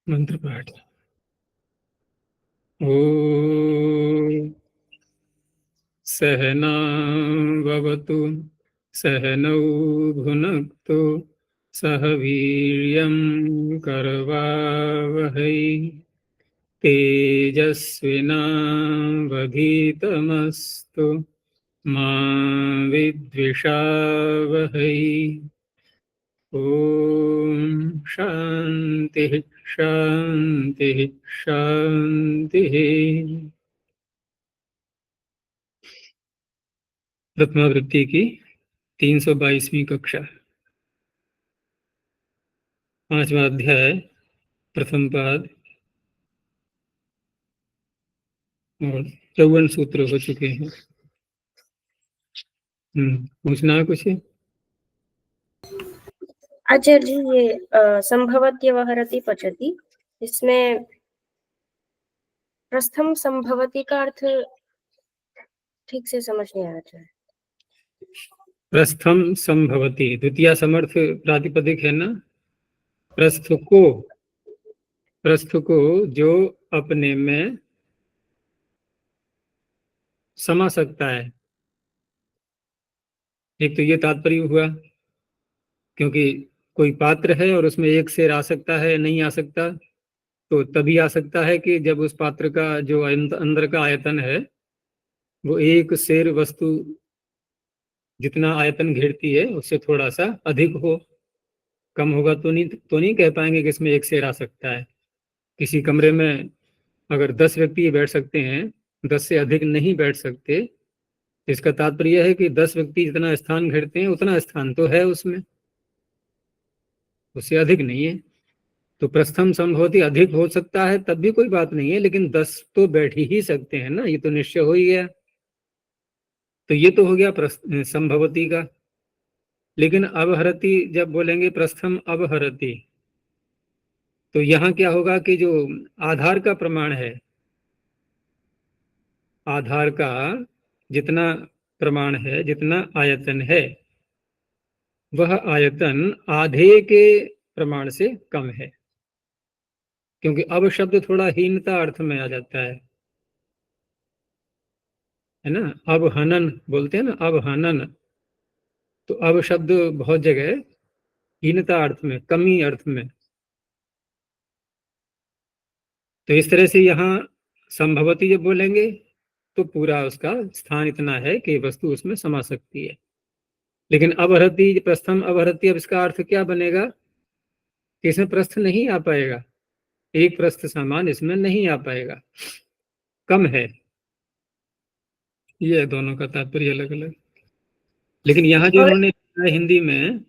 मंत्र पाठ। ओम सहना भवतु सहनौ भुनक्तु सह वीर्यं करवावहै तेजस्विनावधीतमस्तु मा विद्विषावहै। ओम शांति शांति शांति। प्रथमावृत्ति की 322वीं कक्षा, 5वां अध्याय, प्रथम पाद और 54 सूत्र हो चुके हैं। पूछना है कुछ? आचार्य जी, ये संभवत्य वहरति पचति, इसमें प्रथम संभवति का अर्थ ठीक से समझ नहीं आ रहा है। प्रस्थम संभवति द्वितीय समर्थ प्रातिपदिक है ना। प्रस्थ को जो अपने में समा सकता है। एक तो ये तात्पर्य हुआ, क्योंकि कोई पात्र है और उसमें एक शेर आ सकता है, नहीं आ सकता, तो तभी आ सकता है कि जब उस पात्र का जो अंदर का आयतन है वो एक शेर वस्तु जितना आयतन घेरती है उससे थोड़ा सा अधिक हो। कम होगा तो नहीं कह पाएंगे कि इसमें एक शेर आ सकता है। किसी कमरे में अगर 10 व्यक्ति बैठ सकते हैं, 10 से अधिक नहीं बैठ सकते, इसका तात्पर्य है कि 10 व्यक्ति जितना स्थान घेरते हैं उतना स्थान तो है उसमें, उससे अधिक नहीं है। तो प्रस्थम संभवती अधिक हो सकता है तब भी कोई बात नहीं है, लेकिन 10 तो बैठ ही सकते हैं ना, ये तो निश्चय हो ही गया। तो ये तो हो गया संभवती का। लेकिन अवहरति जब बोलेंगे प्रस्थम अवहरति, तो यहाँ क्या होगा कि जो आधार का प्रमाण है, आधार का जितना प्रमाण है, जितना आयतन है, वह आयतन आधे के प्रमाण से कम है। क्योंकि अब शब्द थोड़ा हीनता अर्थ में आ जाता है ना। अब हनन बोलते हैं ना, अब हनन, तो अब शब्द बहुत जगह हीनता अर्थ में, कमी अर्थ में। तो इस तरह से यहाँ संभवती जब बोलेंगे तो पूरा उसका स्थान इतना है कि वस्तु उसमें समा सकती है। लेकिन अवहरति, प्रस्थम अवहरति, अब इसका अर्थ क्या बनेगा कि इसमें प्रस्थ नहीं आ पाएगा, एक प्रस्थ सामान इसमें नहीं आ पाएगा, कम है। ये दोनों का तात्पर्य अलग अलग। लेकिन यहाँ जो उन्होंने हिंदी में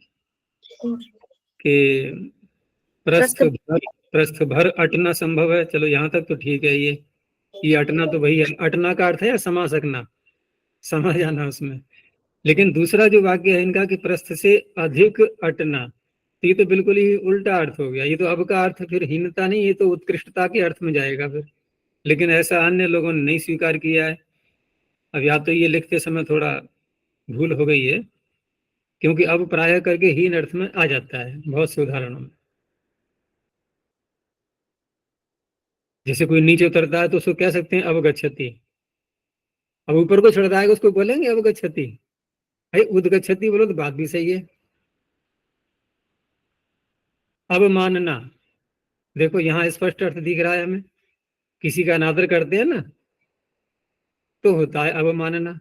कि प्रस्थ भर अटना संभव है, चलो यहाँ तक तो ठीक है। ये अटना तो वही है, अटना का अर्थ है समा सकना, समा जाना उसमें। लेकिन दूसरा जो वाक्य है इनका कि प्रस्थ से अधिक अटना, तो ये तो बिल्कुल ही उल्टा अर्थ हो गया। ये तो अब का अर्थ फिर हीनता नहीं, ये तो उत्कृष्टता के अर्थ में जाएगा फिर। लेकिन ऐसा अन्य लोगों ने नहीं स्वीकार किया है। अब या तो ये लिखते समय थोड़ा भूल हो गई है, क्योंकि अब प्रायः करके हीन अर्थ में आ जाता है बहुत से उदाहरणों में। जैसे कोई नीचे उतरता है तो उसको कह सकते हैं अवगच्छति, अब ऊपर को चढ़ता है उसको बोलेंगे अवगच्छति। भाई उदगच्छति बोलो तो बात भी सही है। अवमानना, देखो यहाँ स्पष्ट अर्थ दिख रहा है हमें, किसी का अनादर करते हैं ना तो होता है अवमानना।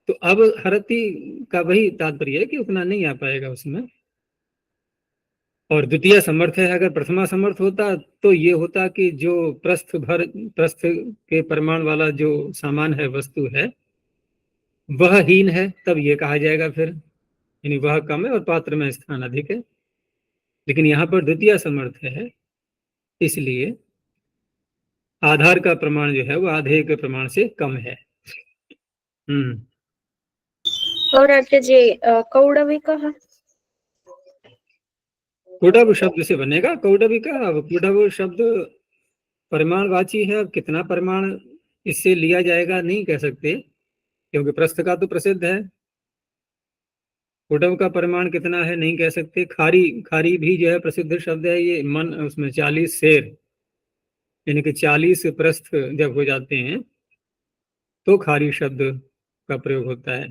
तो अब हरति का वही तात्पर्य है कि उतना नहीं आ पाएगा उसमें। और द्वितीय समर्थ है, अगर प्रथमा समर्थ होता तो ये होता कि जो प्रस्थ के प्रमाण वाला जो सामान है, वस्तु है, वह हीन है, तब ये कहा जाएगा फिर, यानी वह कम है और पात्र में स्थान अधिक है। लेकिन यहाँ पर द्वितीय समर्थ है, इसलिए आधार का प्रमाण जो है वो आधे के प्रमाण से कम है। और आचार्य जी, कौड़वी कहा कौडव शब्द से बनेगा कौडवी का। अब कौडव शब्द परिमाणवाची है, अब कितना परिमाण इससे लिया जाएगा नहीं कह सकते, क्योंकि प्रस्थ का तो प्रसिद्ध है। कुटव का परिमाण कितना है नहीं कह सकते। खारी, खारी भी जो है प्रसिद्ध शब्द है। ये मन उसमें 40 शेर, यानी कि 40 प्रस्थ जब हो जाते हैं तो खारी शब्द का प्रयोग होता है।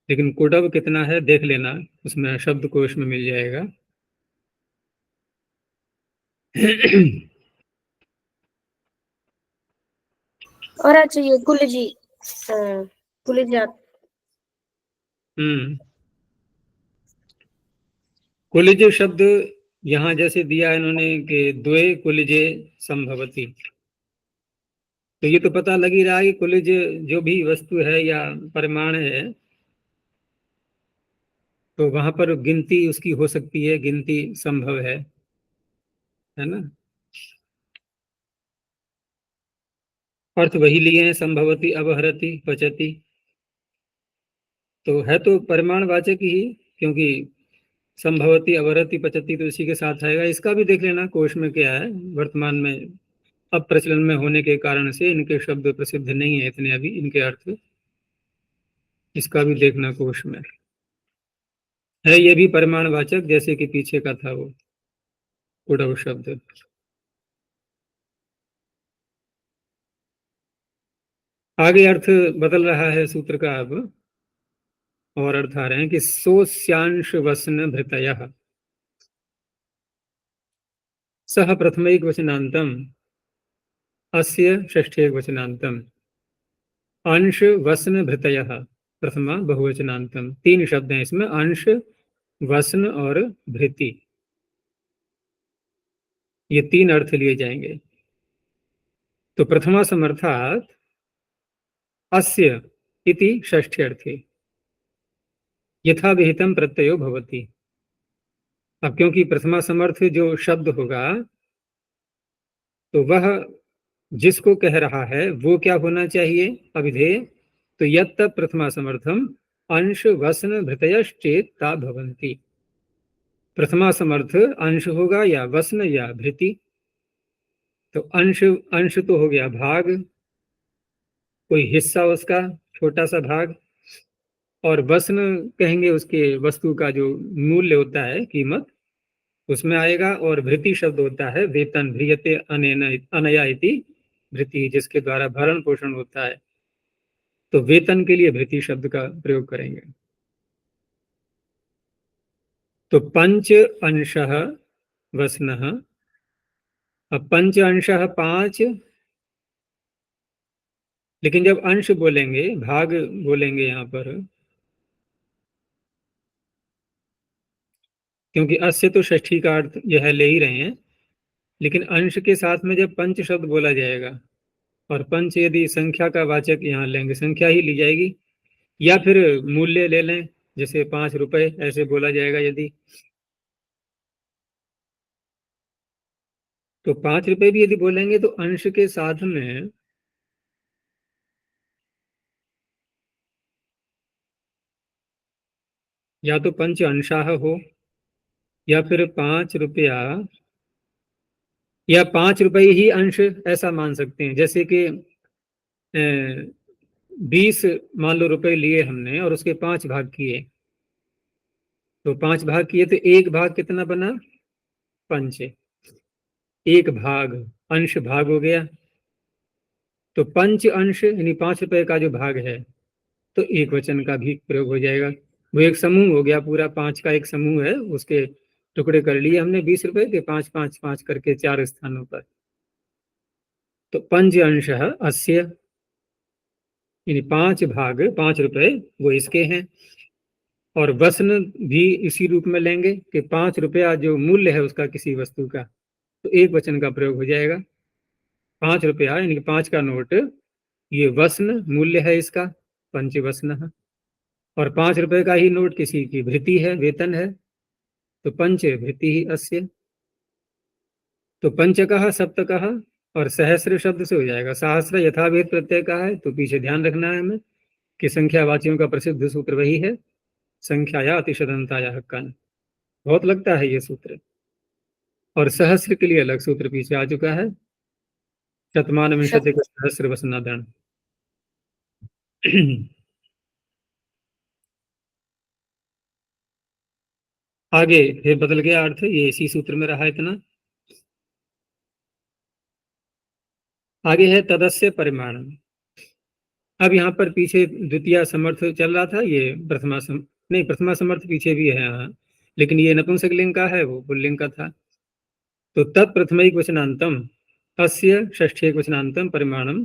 लेकिन कुटव कितना है देख लेना, उसमें शब्दकोश में मिल जाएगा। और अच्छा ये कुलजी, कुलजात। कुलिज शब्द यहाँ जैसे दिया है इन्होंने कि द्वे कुलिजे संभवती, तो ये तो पता लग ही रहा है कि कुलिज जो भी वस्तु है या परिमाण है, तो वहां पर गिनती उसकी हो सकती है, गिनती संभव है ना। अर्थ वही लिए हैं, संभवती, अवहरति, पचती, तो है तो परिमाणवाचक ही, क्योंकि संभवती, अवहरति, पचती तो इसी के साथ आएगा। इसका भी देख लेना कोश में क्या है। वर्तमान में अब प्रचलन में होने के कारण से इनके शब्द प्रसिद्ध नहीं है इतने अभी, इनके अर्थ, इसका भी देखना कोश में है। ये भी परिमाणवाचक, जैसे कि पीछे का था वो कुडव शब्द। आगे अर्थ बदल रहा है सूत्र का अब, और अर्थ आ रहे हैं कि सोस्यांश वसन भृतयः सह प्रथमैक वचनांतम अस्य षष्ठैक वचनांतम अंश वसन भृतयः प्रथमा बहुवचनांतम। 3 शब्द हैं इसमें, अंश, वसन और भृति, ये 3 अर्थ लिए जाएंगे। तो प्रथमा समर्थात अस्य इति षष्ठे अर्थे यथा विहितम प्रत्ययो भवति। अब क्योंकि प्रथमा समर्थ जो शब्द होगा तो वह जिसको कह रहा है वो क्या होना चाहिए, अभिधेय। तो यत् प्रथमा समर्थम अंश वसन भृतयश्चेत ता भवन्ति। प्रथमा समर्थ अंश होगा या वसन या भृति। तो अंश, अंश तो हो गया भाग, कोई हिस्सा उसका, छोटा सा भाग। और वसन कहेंगे उसके वस्तु का जो मूल्य होता है, कीमत, उसमें आएगा। और भृति शब्द होता है वेतन, भ्रियते अनेन अनया इति भृति, जिसके द्वारा भरण पोषण होता है। तो वेतन के लिए भृति शब्द का प्रयोग करेंगे। तो पंच अंशः वसनः, अब पंच अंशः 5, लेकिन जब अंश बोलेंगे, भाग बोलेंगे यहाँ पर, क्योंकि अस्य तो षष्ठी का अर्थ यह ले ही रहे हैं, लेकिन अंश के साथ में जब पंच शब्द बोला जाएगा, और पंच यदि संख्या का वाचक यहाँ लेंगे, संख्या ही ली जाएगी, या फिर मूल्य ले लें, जैसे 5 रुपए ऐसे बोला जाएगा यदि, तो 5 रुपए भी यदि बोलेंगे तो अंश के साथ में या तो पंच अंशाह हो, या फिर 5 रुपया, या 5 रुपए ही अंश, ऐसा मान सकते हैं। जैसे कि 20 मान लो रुपए लिए हमने और उसके 5 भाग किए, तो 5 भाग किए तो एक भाग कितना बना, पंच, एक भाग, अंश भाग हो गया। तो पंच अंश यानी 5 रुपए का जो भाग है, तो एक वचन का भी प्रयोग हो जाएगा। वो एक समूह हो गया, पूरा 5 का एक समूह है, उसके टुकड़े कर लिए हमने 20 रुपए के, 5 5 5 करके 4 स्थानों पर। तो पंच अंश अस्य, यानी 5 भाग 5 रुपए वो इसके हैं। और वसन भी इसी रूप में लेंगे कि 5 रुपया जो मूल्य है उसका किसी वस्तु का, तो एक वचन का प्रयोग हो जाएगा। 5 रुपया यानी कि 5 का नोट, ये वसन मूल्य है इसका, पंचवसन। और 5 रुपए का ही नोट किसी की भृति है, वेतन है, तो पंच भृति ही अस्य। तो पंचकः, सप्तकः और सहस्र शब्द से हो जाएगा। सहस्र यथावेद प्रत्यय का है, तो पीछे ध्यान रखना है हमें कि संख्यावाचियों का प्रसिद्ध सूत्र वही है, संख्याया अतिशदंताया कन। बहुत लगता है ये सूत्र। और सहस्र के लिए अलग सूत्र पीछे आ चुका है, शतमान विंशति का सहस्र वसनादन। आगे फिर बदल गया अर्थ, ये इसी सूत्र में रहा इतना। आगे है तदस्य परिमाण। अब यहाँ पर पीछे द्वितीय समर्थ चल रहा था, ये नहीं, प्रथमा समर्थ पीछे भी है यहाँ, लेकिन ये नपुंसक लिंग का है, वो पुल्लिंग का था। तो तत्प्रथमैक वचनांतम अस्य षष्ठीक वचनांतम परिमाणम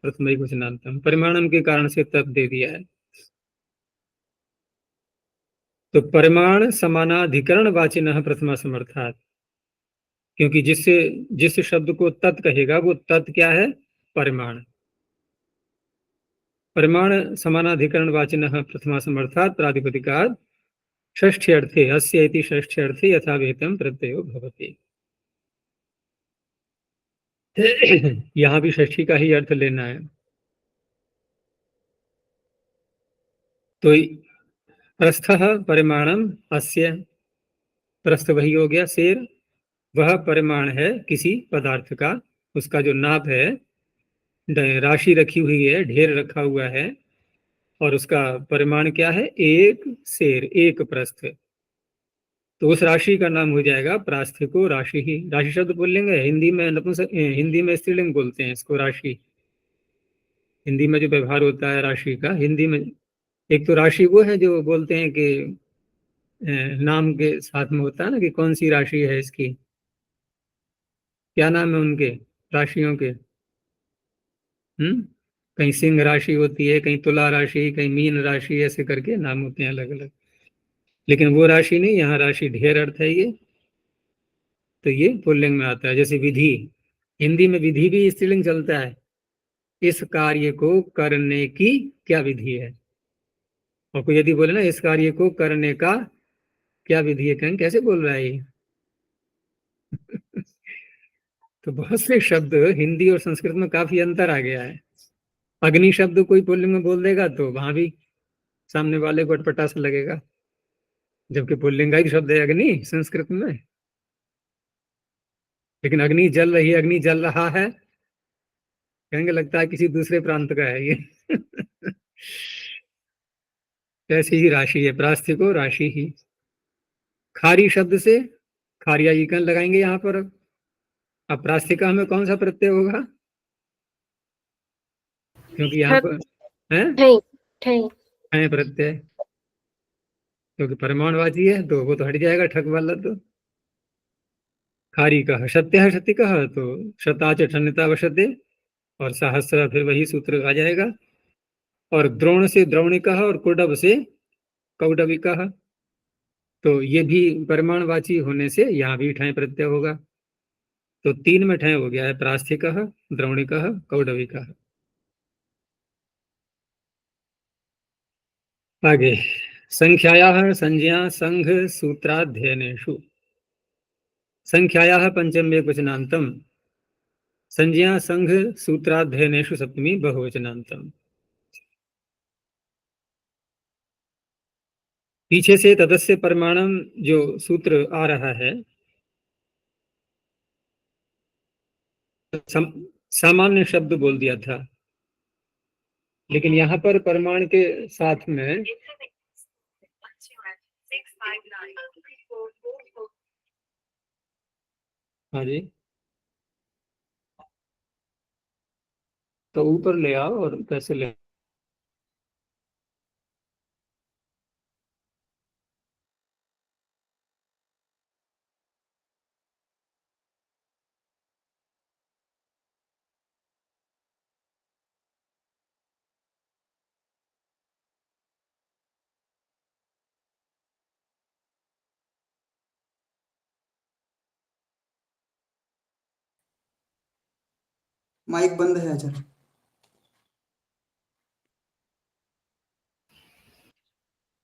प्रथमैक वचनांतम, परिमाणम के कारण से तत् दे दिया है। तो परिमाण समानाधिकरण वाचिनः प्रथमा समर्थात्, क्योंकि जिस शब्द को तत् कहेगा वो तत् क्या है? परिमाण। परिमाण समानाधिकरण वाचिनः प्रथमा समर्थात् प्रातिपदिकात् षष्ठ्यर्थे अस्य इति षष्ठ्यर्थे यथाविहितं प्रत्ययो भवति। यहाँ भी षष्ठी का ही अर्थ लेना है। तो प्रस्थः परिमाणम अस्य, प्रस्थ वही हो गया शेर, वह परिमाण है किसी पदार्थ का, उसका जो नाप है, राशि रखी हुई है, ढेर रखा हुआ है, और उसका परिमाण क्या है? एक शेर, एक प्रस्थ। तो उस राशि का नाम हो जाएगा प्रास्थिको राशि ही। राशि शब्द पुल्लिंग है, हिंदी में नपुंसक, हिंदी में स्त्रीलिंग बोलते हैं इसको राशि। हिंदी में जो व्यवहार होता है राशि का, हिंदी में एक तो राशि वो है जो बोलते हैं कि नाम के साथ में होता है ना, कि कौन सी राशि है इसकी, क्या नाम है उनके राशियों के? कहीं सिंह राशि होती है, कहीं तुला राशि, कहीं मीन राशि, ऐसे करके नाम होते हैं अलग अलग। लेकिन वो राशि नहीं, यहाँ राशि ढेर अर्थ है ये। तो ये पुल्लिंग में आता है। जैसे विधि, हिंदी में विधि भी स्त्रीलिंग चलता है। इस कार्य को करने की क्या विधि है? और कोई यदि बोले ना इस कार्य को करने का क्या विधि है, कहें कैसे बोल रहा है ये? तो बहुत से शब्द हिंदी और संस्कृत में काफी अंतर आ गया है। अग्नि शब्द कोई पुल्लिंग में बोल देगा तो वहां भी सामने वाले को अटपटा सा लगेगा, जबकि पुल्लिंग का शब्द है अग्नि संस्कृत में। लेकिन अग्नि जल रही है, अग्नि जल रहा है, कहेंगे लगता है किसी दूसरे प्रांत का है ये। ऐसी ही राशि है, प्रास्तिको राशि ही। खारी शब्द से खारिया ईकन लगाएंगे यहाँ पर। अब प्रास्तिका में कौन सा प्रत्यय होगा? क्योंकि यहाँ पर है ठै ठै है प्रत्यय, क्योंकि परिमाणवाची है तो वो तो हट जाएगा ठक वाला। तो खारी कह सत्य सत्य कह, तो शताच ठन्यता वशते, और सहस्र फिर वही सूत्र आ जाएगा। और द्रोण से द्रोणिका, और कुडब से कौडविका। तो ये भी परिमाणवाची होने से यहाँ भी ठय प्रत्यय होगा। तो तीन में ठय हो गया है, प्रास्थिक, द्रोणिक, कौडविक। आगे संख्यायाः संज्ञा संघ सूत्राध्ययनेषु। संख्यायाः पंचम एकवचनान्तम, संज्ञा संघ सूत्राध्ययनेषु सप्तमी बहुवचनान्तम। पीछे से तदस्य परिमाणम जो सूत्र आ रहा है, सामान्य शब्द बोल दिया था, लेकिन यहाँ पर परिमाण के साथ में हाँ जी, तो ऊपर ले आओ और कैसे ले। माइक बंद है आचार्य।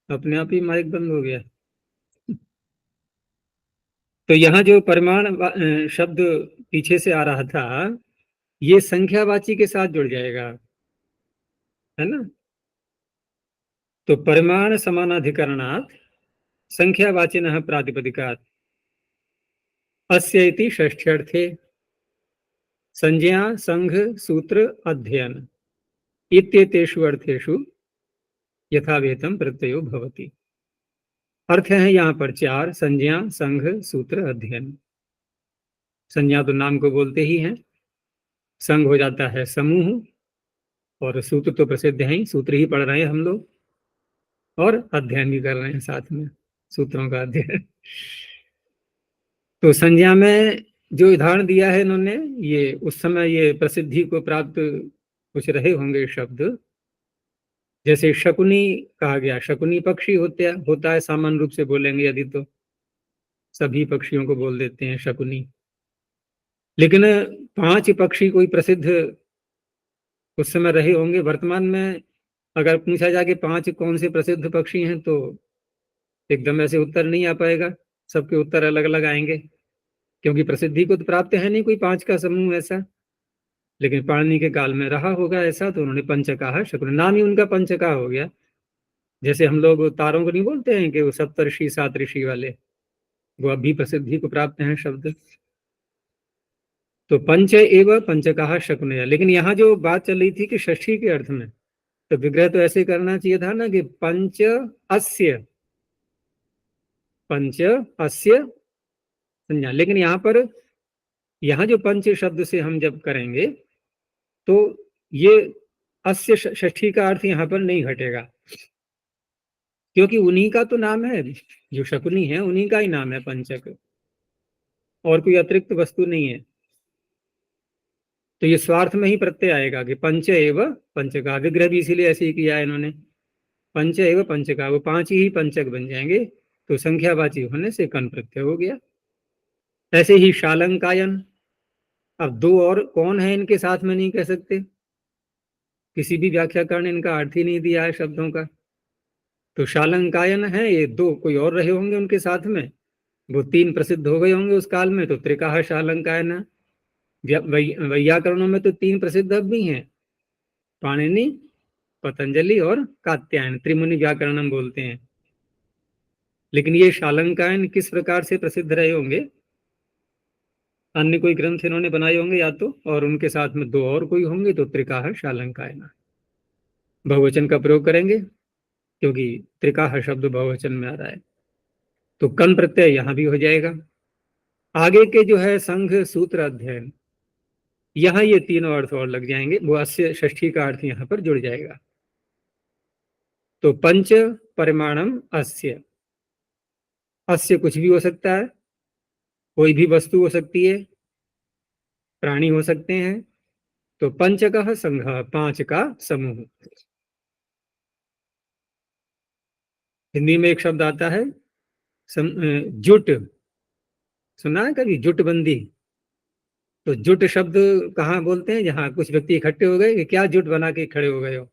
अपने आप ही माइक बंद हो गया। तो यहाँ जो परिमाण शब्द पीछे से आ रहा था, ये संख्यावाची के साथ जुड़ जाएगा, है ना। तो परिमाण समानाधिकरणात् संख्यावाचिनः प्रातिपदिकात् अस्य इति षष्ठ्यर्थे संज्ञा संघ सूत्र अध्ययन इत्येतेषु अर्थेषु यथाविहितं प्रत्ययो भवति। अर्थ है यहाँ पर चार: संज्ञा, संघ, सूत्र, अध्ययन। संज्ञा तो नाम को बोलते ही हैं, संघ हो जाता है समूह, और सूत्र तो प्रसिद्ध हैं, सूत्र ही पढ़ रहे हैं हम लोग, और अध्ययन भी कर रहे हैं साथ में, सूत्रों का अध्ययन। तो संज्ञा में जो उदाहरण दिया है इन्होंने, ये उस समय ये प्रसिद्धि को प्राप्त कुछ रहे होंगे शब्द। जैसे शकुनी कहा गया, शकुनी पक्षी होता है सामान्य रूप से बोलेंगे यदि तो सभी पक्षियों को बोल देते हैं शकुनी। लेकिन 5 पक्षी कोई प्रसिद्ध उस समय रहे होंगे। वर्तमान में अगर पूछा जाए कि 5 कौन से प्रसिद्ध पक्षी हैं, तो एकदम ऐसे उत्तर नहीं आ पाएगा, सबके उत्तर अलग अलग आएंगे, क्योंकि प्रसिद्धि को तो प्राप्त है नहीं कोई 5 का समूह ऐसा। लेकिन पाणिनि के काल में रहा होगा ऐसा, तो उन्होंने पंचकाह शकुन, नाम ही उनका पंचकाह हो गया। जैसे हम लोग तारों को नहीं बोलते हैं कि वो सप्तऋषि 7 ऋषि वाले, वो अब भी प्रसिद्धि को प्राप्त हैं शब्द। तो पंच एव पंचकाह शकुनया। लेकिन यहाँ जो बात चल रही थी कि षष्ठी के अर्थ में, तो विग्रह तो ऐसे करना चाहिए था ना कि पंच अस्य संज्ञा। लेकिन यहाँ जो पंच शब्द से हम जब करेंगे, तो ये अस्य षष्ठी का अर्थ यहाँ पर नहीं घटेगा, क्योंकि उन्हीं का तो नाम है, जो शकुनी है उन्हीं का ही नाम है पंचक, और कोई अतिरिक्त वस्तु नहीं है। तो ये स्वार्थ में ही प्रत्यय आएगा कि पंच एव पंचका। विग्रह भी इसीलिए ऐसे ही किया है इन्होंने, पंच एव पंचका, वो 5 ही पंचक बन जाएंगे, तो संख्यावाची होने से कन प्रत्यय हो गया। ऐसे ही शालंकायन, अब 2 और कौन है इनके साथ में नहीं कह सकते, किसी भी व्याख्याकार ने इनका अर्थ ही नहीं दिया है शब्दों का। तो शालंकायन है, ये 2 कोई और रहे होंगे उनके साथ में, वो 3 प्रसिद्ध हो गए होंगे उस काल में, तो त्रिकाह शालंकायन। वैयाकरणों में तो 3 प्रसिद्ध अब भी हैं, पाणिनि, पतंजलि और कात्यायन, त्रिमुनि व्याकरणम बोलते हैं। लेकिन ये शालंकायन किस प्रकार से प्रसिद्ध रहे होंगे, अन्य कोई ग्रंथ इन्होंने बनाए होंगे या तो, और उनके साथ में 2 और कोई होंगे, तो त्रिकाह शालंकायन बहुवचन का प्रयोग करेंगे, क्योंकि त्रिकाह शब्द बहुवचन में आ रहा है। तो कन प्रत्यय यहां भी हो जाएगा। आगे के जो है संघ, सूत्र, अध्ययन, यहां ये तीनों अर्थ और लग जाएंगे, वो अस्य षष्ठी का अर्थ यहां पर जुड़ जाएगा। तो पंच परिमाणम अस्य, अस्य कुछ भी हो सकता है, कोई भी वस्तु हो सकती है, प्राणी हो सकते हैं। तो पंचकः संघ, 5 का समूह। हिंदी में एक शब्द आता है जुट, सुना है कभी, जुटबंदी। तो जुट शब्द कहाँ बोलते हैं, जहां कुछ व्यक्ति इकट्ठे हो गए कि क्या जुट बना के खड़े हो गए हो,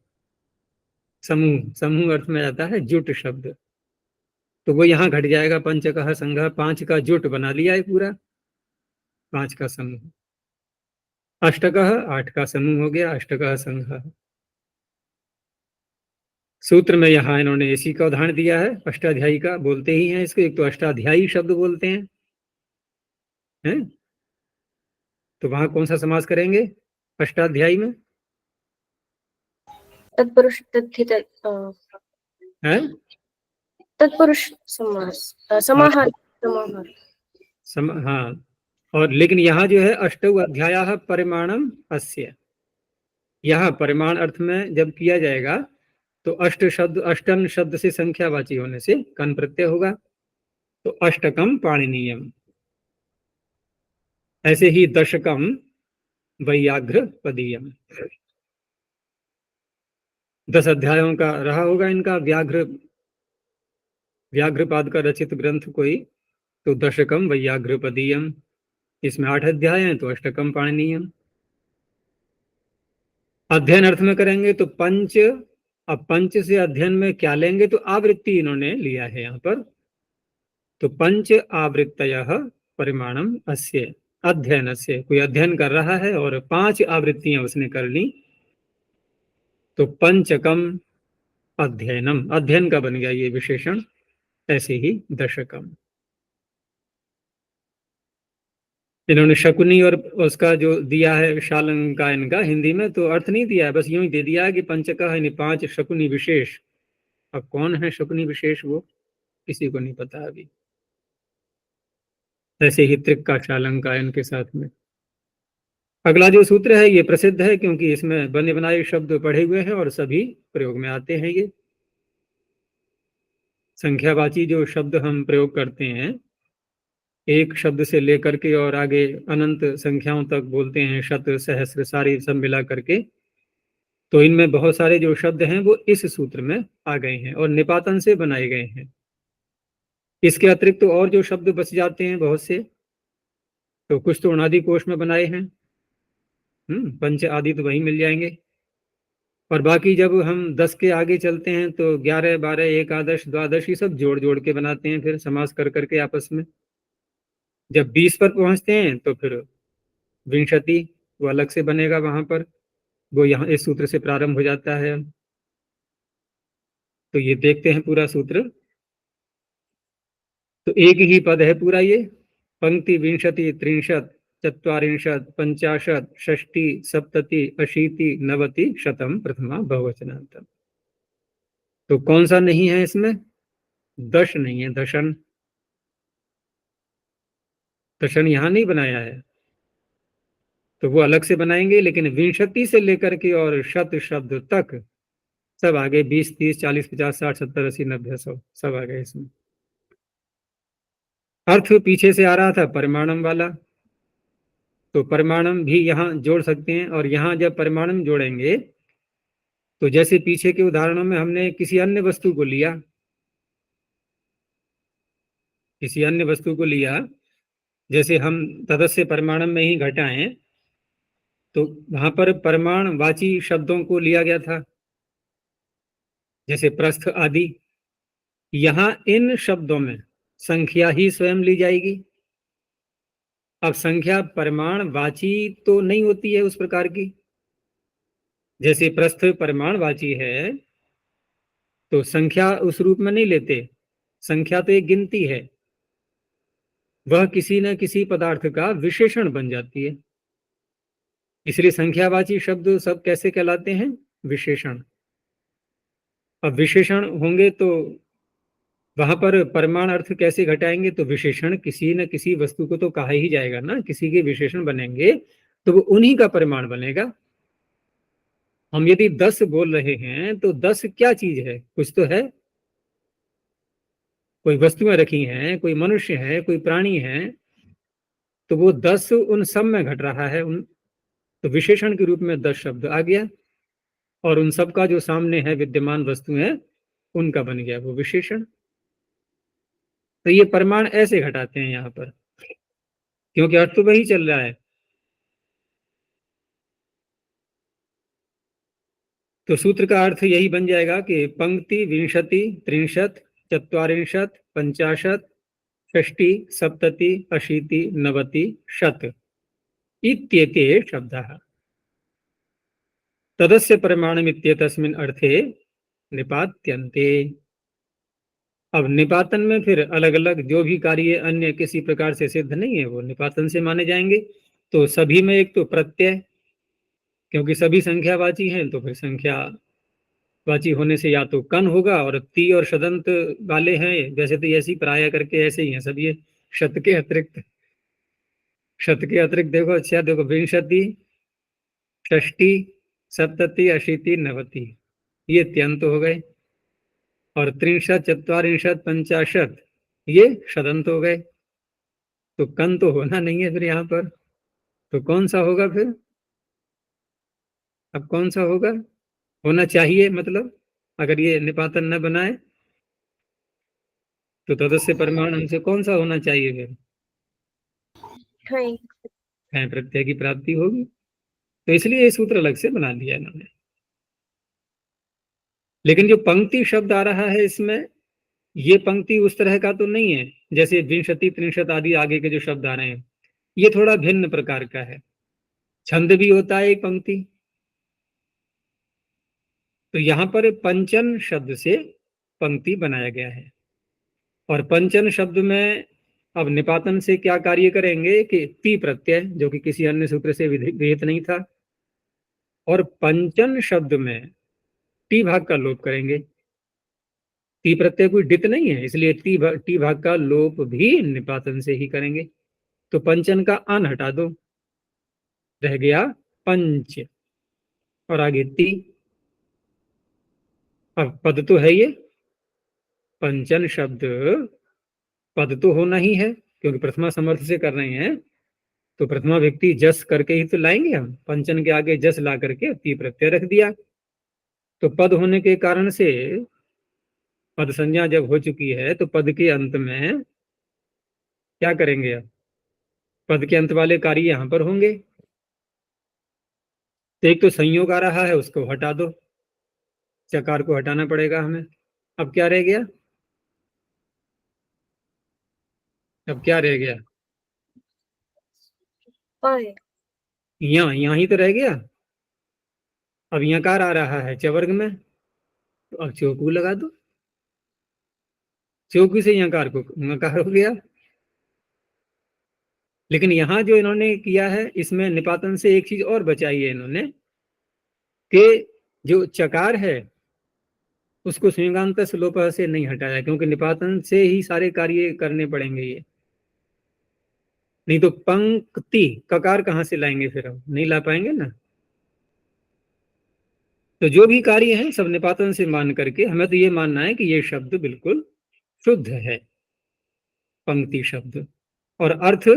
समूह, समूह अर्थ में आता है जुट शब्द। तो वो यहाँ घट जाएगा, पंचकः संघ, 5 का जुट बना लिया है पूरा, 5 का समूह। अष्टकः, 8 का समूह हो गया, अष्टकः संघ। सूत्र में यहाँ इन्होंने इसी का उदाहरण दिया है, अष्टाध्यायी का बोलते ही हैं इसको, एक तो अष्टाध्यायी शब्द बोलते हैं? तो वहां कौन सा समास करेंगे अष्टाध्यायी में? तत्पुरुष तद्धित है तत्पुरुष समास, समाहार, समाहार। हाँ, और लेकिन यहाँ जो है अष्टौ अध्यायः परिमाणम अस्य, यहाँ परिमाण अर्थ में जब किया जाएगा, तो अष्ट शब्द, अष्टम शब्द से संख्यावाची होने से कन प्रत्यय होगा, तो अष्टकम पाणिनीयम। ऐसे ही दशकम वैयाघ्र पदीयम, 10 अध्यायों का रहा होगा इनका, व्याघ्रपाद का रचित ग्रंथ कोई, तो दशकम वैयाघ्र पदीयम, इसमें 8 अध्याय हैं, तो अष्टकम पाणिनीयम। अध्ययन अर्थ में करेंगे तो पंच, अब पंच से अध्ययन में क्या लेंगे, तो आवृत्ति इन्होंने लिया है यहाँ पर, तो पंच आवृत्तयः परिमाणम अस्य, अध्ययन से, कोई अध्ययन कर रहा है और 5 आवृत्तियां उसने कर ली, तो पंचकम अध्ययनम, अध्ययन का बन गया ये विशेषण। ऐसे ही दशकम, इन्होंने शकुनी और उसका जो दिया है शालंकायन का हिंदी में, तो अर्थ नहीं दिया है, बस यूं ही दे दिया है कि पंचका है 5 शकुनी विशेष। अब कौन है शकुनी विशेष, वो किसी को नहीं पता अभी। ऐसे ही त्रिक का शालंकायन के साथ में। अगला जो सूत्र है ये प्रसिद्ध है क्योंकि इसमें बने बनाए शब्द पढ़े हुए हैं और सभी प्रयोग में आते हैं। ये संख्यावाची जो शब्द हम प्रयोग करते हैं, एक शब्द से लेकर के और आगे अनंत संख्याओं तक बोलते हैं, शत सहस्र सारी सब मिला करके, तो इनमें बहुत सारे जो शब्द हैं वो इस सूत्र में आ गए हैं और निपातन से बनाए गए हैं। इसके अतिरिक्त तो और जो शब्द बच जाते हैं बहुत से, तो कुछ तो अनादि कोश में बनाए हैं, पंच आदि तो वही मिल जाएंगे। और बाकी जब हम 10 के आगे चलते हैं तो 11, 12, एकादश, द्वादश ये सब जोड़ जोड़ के बनाते हैं, फिर समास कर करके आपस में। जब 20 पर पहुंचते हैं तो फिर विंशति वो अलग से बनेगा वहां पर, वो यहाँ इस सूत्र से प्रारंभ हो जाता है। तो ये देखते हैं पूरा सूत्र। तो एक ही पद है पूरा ये, पंक्ति विंशति त्रिंशत चत्वारिंशत पंचाशत षष्टि सप्तति अशीति नवति शतम प्रथमा बहुवचनांतम। तो कौन सा नहीं है इसमें? दश नहीं है, दशन। दशन यहां नहीं बनाया है, तो वो अलग से बनाएंगे। लेकिन विंशति से लेकर के और शत शब्द तक सब आ गए, 20, 30, 40, 50, 60, 70, 80, 90, 100 सब आ गए इसमें। अर्थ पीछे से आ रहा था परिमाणम वाला, तो परिमाणम भी यहाँ जोड़ सकते हैं। और यहाँ जब परिमाणम जोड़ेंगे तो जैसे पीछे के उदाहरणों में हमने किसी अन्य वस्तु को लिया, किसी अन्य वस्तु को लिया, जैसे हम तदस्य परिमाणम में ही घटाएं, तो वहां पर परिमाणवाची शब्दों को लिया गया था, जैसे प्रस्थ आदि। यहां इन शब्दों में संख्या ही स्वयं ली जाएगी। अब संख्या परिमाणवाची तो नहीं होती है उस प्रकार की, जैसे प्रस्थ परिमाणवाची है तो संख्या उस रूप में नहीं लेते। संख्या तो एक गिनती है, वह किसी न किसी पदार्थ का विशेषण बन जाती है। इसलिए संख्यावाची शब्द सब कैसे कहलाते हैं? विशेषण। अब विशेषण होंगे तो वहां पर परिमाण अर्थ कैसे घटाएंगे? तो विशेषण किसी न किसी वस्तु को तो कहा ही जाएगा ना, किसी के विशेषण बनेंगे तो वो उन्हीं का परिमाण बनेगा। हम यदि 10 बोल रहे हैं तो 10 क्या चीज है? कुछ तो है, कोई वस्तुएं रखी हैं, कोई मनुष्य है, कोई प्राणी है, तो वो 10 उन सब में घट रहा है। उन तो विशेषण के रूप में 10 शब्द आ गया और उन सब का जो सामने है विद्यमान वस्तु है उनका बन गया वो विशेषण। तो ये परिमाण ऐसे घटाते हैं यहाँ पर, क्योंकि अर्थ तो वही चल रहा है। तो सूत्र का अर्थ यही बन जाएगा कि पंक्ति विंशति त्रिंशत चत्वारिंशत पंचाशत षष्टि सप्तति अशीति नवति शत इत्येते शब्दाः तदस्य परिमाणमित्येतस्मिन् अर्थे निपात्यन्ते। अब निपातन में फिर अलग अलग जो भी कार्य अन्य किसी प्रकार से सिद्ध नहीं है वो निपातन से माने जाएंगे। तो सभी में एक तो प्रत्यय, क्योंकि सभी संख्यावाची हैं तो फिर संख्यावाची होने से या तो कन होगा, और ती और शदंत वाले हैं वैसे तो ऐसी प्राय करके ऐसे ही हैं सब ये। शत के अतिरिक्त, शत के अतिरिक्त देखो, अच्छा देखो, विंशति षष्टि सप्तति अशीति नवति ये त्यंत हो गए, और त्रिंशत चत्वारिंशत पंचाशत ये शदंत हो गए। तो कन तो होना नहीं है फिर यहाँ पर, तो कौन सा होगा फिर? अब कौन सा होगा? होना चाहिए मतलब, अगर ये निपातन न बनाए तो तदस्य परिमाण हमसे कौन सा होना चाहिए फिर? है प्रत्यय की प्राप्ति होगी। तो इसलिए ये सूत्र अलग से बना दिया इन्होंने। लेकिन जो पंक्ति शब्द आ रहा है इसमें, ये पंक्ति उस तरह का तो नहीं है जैसे विंशति त्रिंशत आदि आगे के जो शब्द आ रहे हैं, ये थोड़ा भिन्न प्रकार का है। छंद भी होता है एक पंक्ति, तो यहाँ पर पंचन शब्द से पंक्ति बनाया गया है। और पंचन शब्द में अब निपातन से क्या कार्य करेंगे कि ती प्रत्यय, जो कि किसी अन्य सूत्र से विहित नहीं था, और पंचन शब्द में टी भाग का लोप करेंगे। ती प्रत्यय कोई डित नहीं है, इसलिए टी भाग का लोप भी निपातन से ही करेंगे। तो पंचन का अन हटा दो, रह गया पंच, और आगे ती। अब पद तो है ये, पंचन शब्द पद तो होना ही है, क्योंकि प्रथमा समर्थ से कर रहे हैं, तो प्रथमा व्यक्ति जस करके ही तो लाएंगे हम। पंचन के आगे जस ला करके ती प्रत्यय रख दिया, तो पद होने के कारण से पद संज्ञा जब हो चुकी है तो पद के अंत में क्या करेंगे? अब पद के अंत वाले कार्य यहां पर होंगे। तो एक तो संयोग आ रहा है, उसको हटा दो, चकार को हटाना पड़ेगा हमें। अब क्या रह गया? अब क्या रह गया? पाए। यहाँ ही तो रह गया। अब यकार आ रहा है चवर्ग में, तो अब चौकू लगा दो, चौकू से यकार को नकार हो गया। लेकिन यहां जो इन्होंने किया है, इसमें निपातन से एक चीज और बचाई है इन्होंने, कि जो चकार है उसको संयुगांत लोप से नहीं हटाया, क्योंकि निपातन से ही सारे कार्य करने पड़ेंगे ये। नहीं तो पंक्ति ककार कहां से लाएंगे, फिर हम नहीं ला पाएंगे ना। तो जो भी कार्य है सब निपातन से मान करके हमें तो ये मानना है कि ये शब्द बिल्कुल शुद्ध है, पंक्ति शब्द। और अर्थ,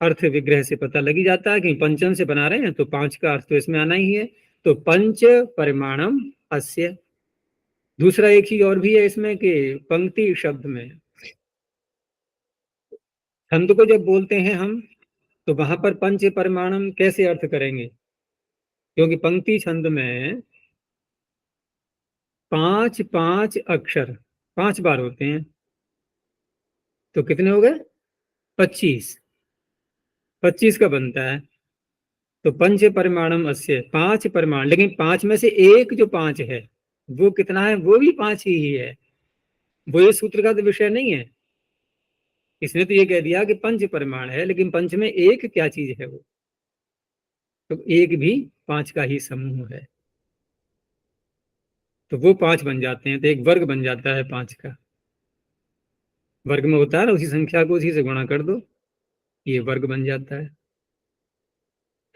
अर्थ विग्रह से पता लगी जाता है कि पंचम से बना रहे हैं तो पांच का अर्थ तो इसमें आना ही है। तो पंच परिमाणम अस्य। दूसरा एक चीज और भी है इसमें कि पंक्ति शब्द में छंद को जब बोलते हैं हम, तो वहां पर पंच परिमाणम कैसे अर्थ करेंगे? क्योंकि पंक्ति छंद में पांच पांच अक्षर 5 बार होते हैं, तो कितने हो गए? 25। 25 का बनता है। तो पंच परिमाणम अस्य, 5 परिमाण, लेकिन 5 में से एक जो 5 है वो कितना है? वो भी 5 ही है। वो ये सूत्र का तो विषय नहीं है। इसने तो ये कह दिया कि पंच परिमाण है, लेकिन पंच में एक क्या चीज है वो? तो एक भी 5 का ही समूह है, तो वो 5 बन जाते हैं। तो एक वर्ग बन जाता है 5 का। वर्ग में होता है ना, उसी संख्या को उसी से गुणा कर दो, ये वर्ग बन जाता है।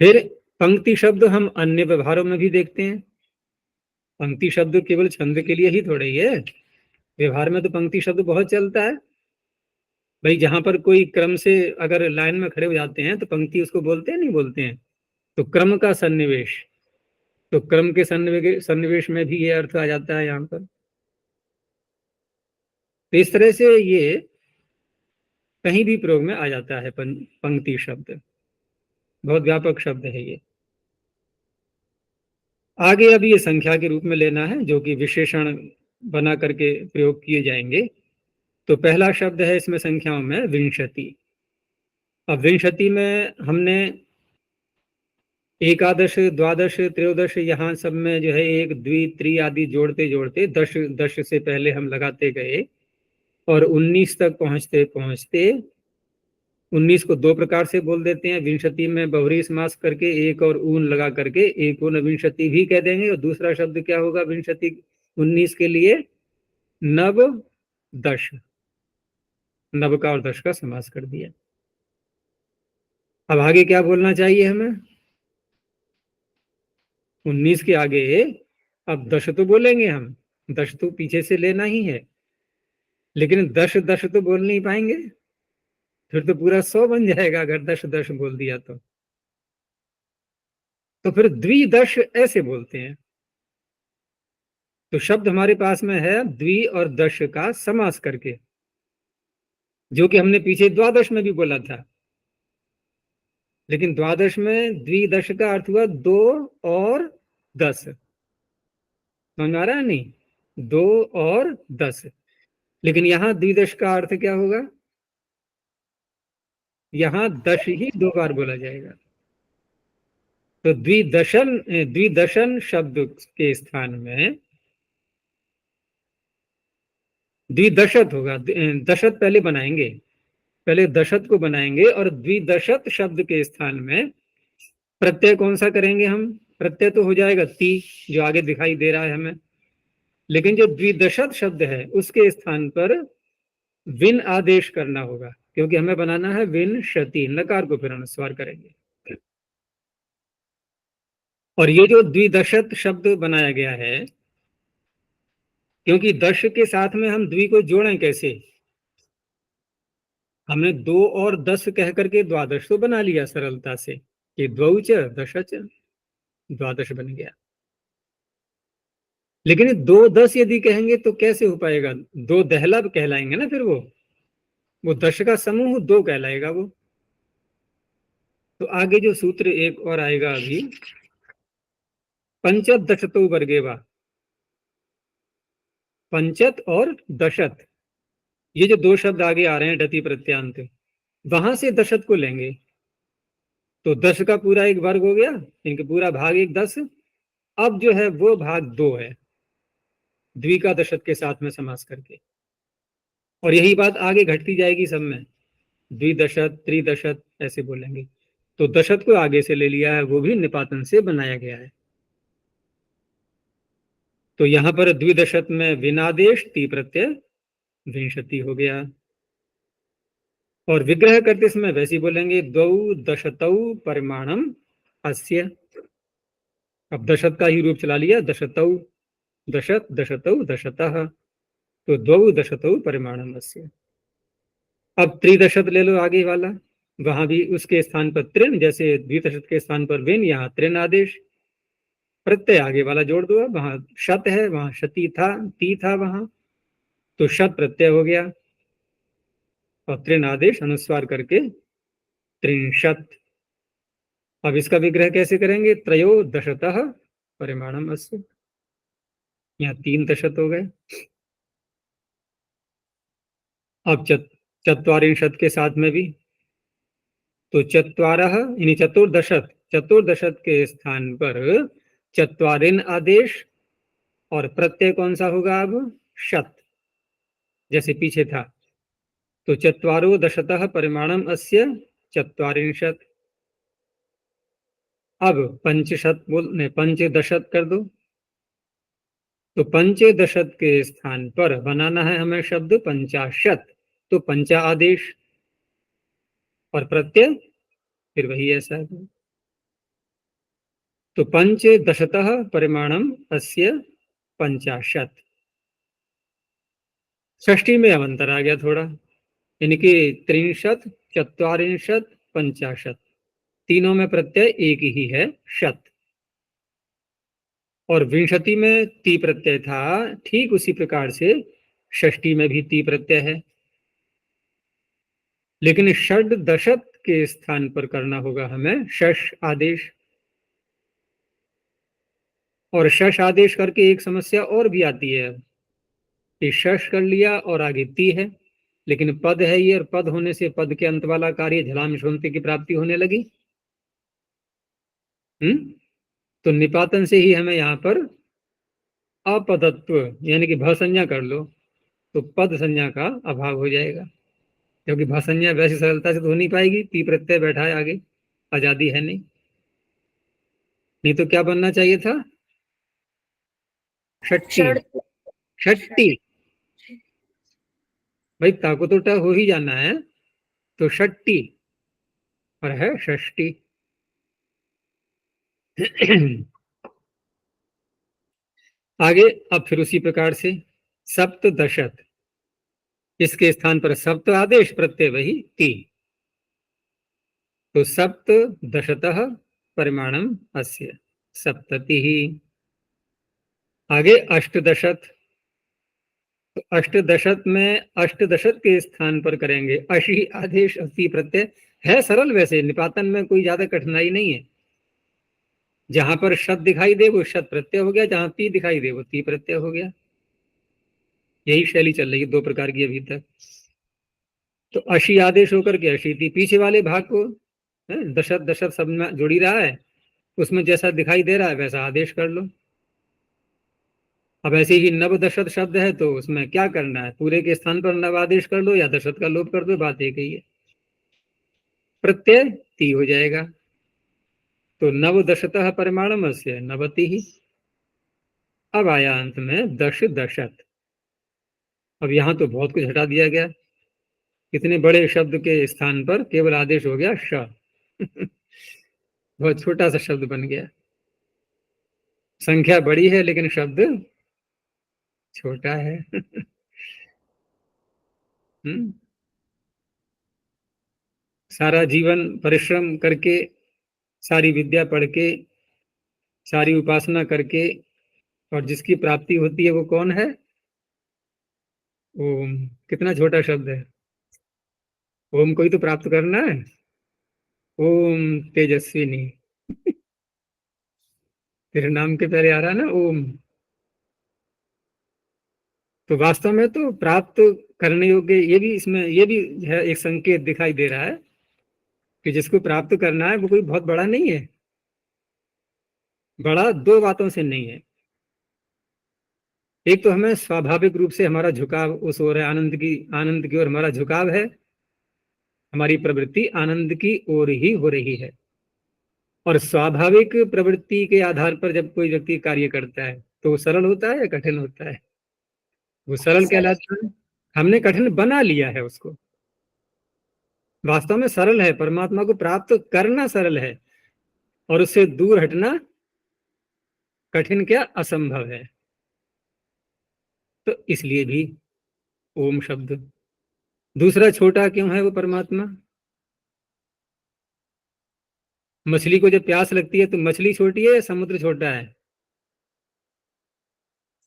फिर पंक्ति शब्द हम अन्य व्यवहारों में भी देखते हैं। पंक्ति शब्द केवल छंद के लिए ही थोड़ा ही है, व्यवहार में तो पंक्ति शब्द बहुत चलता है। भाई जहां पर कोई क्रम से अगर लाइन में खड़े हो जाते हैं तो पंक्ति उसको बोलते हैं, नहीं बोलते हैं? तो क्रम का सन्निवेश, तो क्रम के सन्निवेश में भी ये अर्थ आ जाता है यहाँ पर। तो इस तरह से ये कहीं भी प्रयोग में आ जाता है पंक्ति शब्द, बहुत व्यापक शब्द है ये। आगे अब ये संख्या के रूप में लेना है, जो कि विशेषण बना करके प्रयोग किए जाएंगे। तो पहला शब्द है इसमें संख्याओं में विंशति। अब विंशति में हमने एकादश, द्वादश, त्रयोदश, यहाँ सब में जो है एक, द्वि, त्रि आदि जोड़ते जोड़ते 10 10 से पहले हम लगाते गए, और 19 तक पहुंचते पहुंचते 19 को 2 प्रकार से बोल देते हैं। विंशति में बहुरी समास करके एक और ऊन लगा करके एक ऊन विंशति भी कह देंगे। और दूसरा शब्द क्या होगा विंशति 19 के लिए? नव दश, नव का और दश का समास कर दिया। अब आगे क्या बोलना चाहिए हमें? 19 के आगे अब दश तो बोलेंगे हम, दश तो पीछे से लेना ही है, लेकिन दश दश तो बोल नहीं पाएंगे, फिर तो पूरा 100 बन जाएगा अगर दश दश बोल दिया तो फिर द्विदश ऐसे बोलते हैं। तो शब्द हमारे पास में है द्वि और दश का समास करके, जो कि हमने पीछे द्वादश में भी बोला था। लेकिन द्वादश में द्विदश का अर्थ हुआ 2 और 10, समझ आ रहा है? नहीं, 2 और 10। लेकिन यहां द्विदश का अर्थ क्या होगा? यहां दश ही 2 बार बोला जाएगा। तो द्विदशन शब्द के स्थान में द्विदशत होगा। दशत पहले बनाएंगे, पहले दशत को बनाएंगे, और द्विदशत शब्द के स्थान में प्रत्यय कौन सा करेंगे हम? प्रत्यय तो हो जाएगा ती, जो आगे दिखाई दे रहा है हमें। लेकिन जो द्विदशत शब्द है उसके स्थान पर विन आदेश करना होगा, क्योंकि हमें बनाना है विन शति, नकार को फिर अनुस्वार करेंगे। और ये जो द्विदशत शब्द बनाया गया है, क्योंकि दश के साथ में हम द्वि को जोड़ें कैसे, हमने 2 और 10 कह करके द्वादश तो बना लिया सरलता से कि द्वौच दशच द्वादश बन गया। लेकिन 2 10 यदि कहेंगे तो कैसे हो पाएगा, 2 दहला कहलाएंगे ना, फिर वो दश का समूह 2 कहलाएगा वो। तो आगे जो सूत्र एक और आएगा अभी, पंचत दशतो वर्गेवा, पंचत और दशत, ये जो 2 शब्द आगे आ रहे हैं डति प्रत्यांत, वहां से दशत को लेंगे तो 10 का पूरा एक वर्ग हो गया, इनका पूरा भाग एक 10। अब जो है वो भाग 2 है द्वि का दशत के साथ में समास करके, और यही बात आगे घटती जाएगी सब में, द्विदशत त्रिदशत ऐसे बोलेंगे। तो दशत को आगे से ले लिया है, वो भी निपातन से बनाया गया है। तो यहां पर द्विदशत में विनादेश ती प्रत्यय विंशति हो गया, और विग्रह करते समय वैसे ही बोलेंगे द्वौ दशतौ परिमाणम अस्य। अब दशत का ही रूप चला लिया, दशतौ दशत दशतौ दशतः, तो द्वौ दशतौ परिमाणम अस्य। अब त्रिदशत ले लो आगे वाला, वहां भी उसके स्थान पर त्रिन, जैसे द्विदशत के स्थान पर विन, यहाँ त्रिन आदेश, प्रत्यय आगे वाला जोड़ दो, वहां शत है वहां शती था, ती था वहां, तो शत प्रत्यय हो गया, और त्रिन आदेश अनुस्वार करके त्रिंशत। अब इसका विग्रह कैसे करेंगे, त्रयो दशतः परिमाणम अस्य, यहाँ 3 दशत हो गए। अब चत्वारिंशत के साथ में भी, तो चत्वारः यानी चतुर्दशत, चतुर्दशत के स्थान पर चत्वारिन आदेश, और प्रत्यय कौन सा होगा अब, शत, जैसे पीछे था। तो चत्वारो दशतः परिमाणम अस्य चत्वारिंशत। अब पंचशत बोलने, पंचदशत कर दो, तो पंचदशत के स्थान पर बनाना है हमें शब्द पंचाशत, तो पंचा आदेश, और प्रत्यय फिर वही ऐसा है। तो पंचदशतः परिमाणम अस्य पंचाशत। षष्ठी में अब अंतर आ गया थोड़ा, यानी कि त्रिंशत चत्वारिंशत पंचाशत, तीनों में प्रत्यय एक ही है शत, और विंशति में ती प्रत्यय था, ठीक उसी प्रकार से षष्ठी में भी ती प्रत्यय है, लेकिन षड दशत के स्थान पर करना होगा हमें शश आदेश। और शश आदेश करके एक समस्या और भी आती है, कि शश कर लिया और आगे ती है, लेकिन पद है ये, और पद होने से पद के अंत वाला कार्य झलाम शोन्ति की प्राप्ति होने लगी। तो निपातन से ही हमें यहाँ पर अपदत्व यानी कि भ संज्ञा कर लो, तो पद संज्ञा का अभाव हो जाएगा, क्योंकि भ संज्ञा वैसी सरलता से तो हो नहीं पाएगी, ती प्रत्यय बैठा है आगे, आजादी है नहीं। नहीं तो क्या बनना चाहिए था, षट्टी, षट्टी, भाई ताको तो ट हो ही जाना है, तो षट्टी, और है षष्टी। आगे अब फिर उसी प्रकार से सप्त दशत, इसके स्थान पर सप्त आदेश, प्रत्यय वही ती, तो सप्त दशतः परिमाणम अस्य सप्तति ही। आगे अष्टदशत, तो अष्टदशत में अष्टदशत के स्थान पर करेंगे अशी आदेश अति प्रत्यय, है सरल वैसे, निपातन में कोई ज्यादा कठिनाई नहीं है, जहां पर शत दिखाई दे वो शत प्रत्यय हो गया, जहां ती दिखाई दे वो ती प्रत्यय हो गया, यही शैली चल रही है 2 प्रकार की अभी तक। तो अशी आदेश होकर के अशीति, पीछे वाले भाग को दशत दशत सब में जोड़ी रहा है, उसमें जैसा दिखाई दे रहा है वैसा आदेश कर लो। अब ऐसे ही नव दशत शब्द है, तो उसमें क्या करना है, पूरे के स्थान पर नव आदेश कर लो या दशत का लोप कर दो, बात एक ही है, प्रत्यय ती हो जाएगा, तो नव दशतः परिमाणम अस्य नवति ही। अब आया अंत में दश दशत। अब यहां तो बहुत कुछ हटा दिया गया, इतने बड़े शब्द के स्थान पर केवल आदेश हो गया श। बहुत छोटा सा शब्द बन गया, संख्या बड़ी है लेकिन शब्द छोटा है। हम्म, सारा जीवन परिश्रम करके, सारी विद्या पढ़ के, सारी उपासना करके, और जिसकी प्राप्ति होती है वो कौन है? ओम। कितना छोटा शब्द है। ओम को ही तो प्राप्त करना है। ओम तेजस्विनी। तेरे नाम के पहले आ रहा है ना ओम। तो वास्तव में तो प्राप्त करने योग्य, ये भी इसमें ये भी है, एक संकेत दिखाई दे रहा है कि जिसको प्राप्त करना है वो कोई बहुत बड़ा नहीं है। बड़ा दो बातों से नहीं है। एक तो हमें स्वाभाविक रूप से हमारा झुकाव उस ओर है, आनंद की ओर हमारा झुकाव है, हमारी प्रवृत्ति आनंद की ओर ही हो रही है। और स्वाभाविक प्रवृत्ति के आधार पर जब कोई व्यक्ति कार्य करता है तो वो सरल होता है या कठिन होता है? वो सरल कहलाता है। हमने कठिन बना लिया है उसको। वास्तव में सरल है, परमात्मा को प्राप्त करना सरल है, और उससे दूर हटना कठिन क्या असंभव है। तो इसलिए भी ओम शब्द। दूसरा, छोटा क्यों है वो परमात्मा? मछली को जब प्यास लगती है तो मछली छोटी है या समुद्र छोटा है?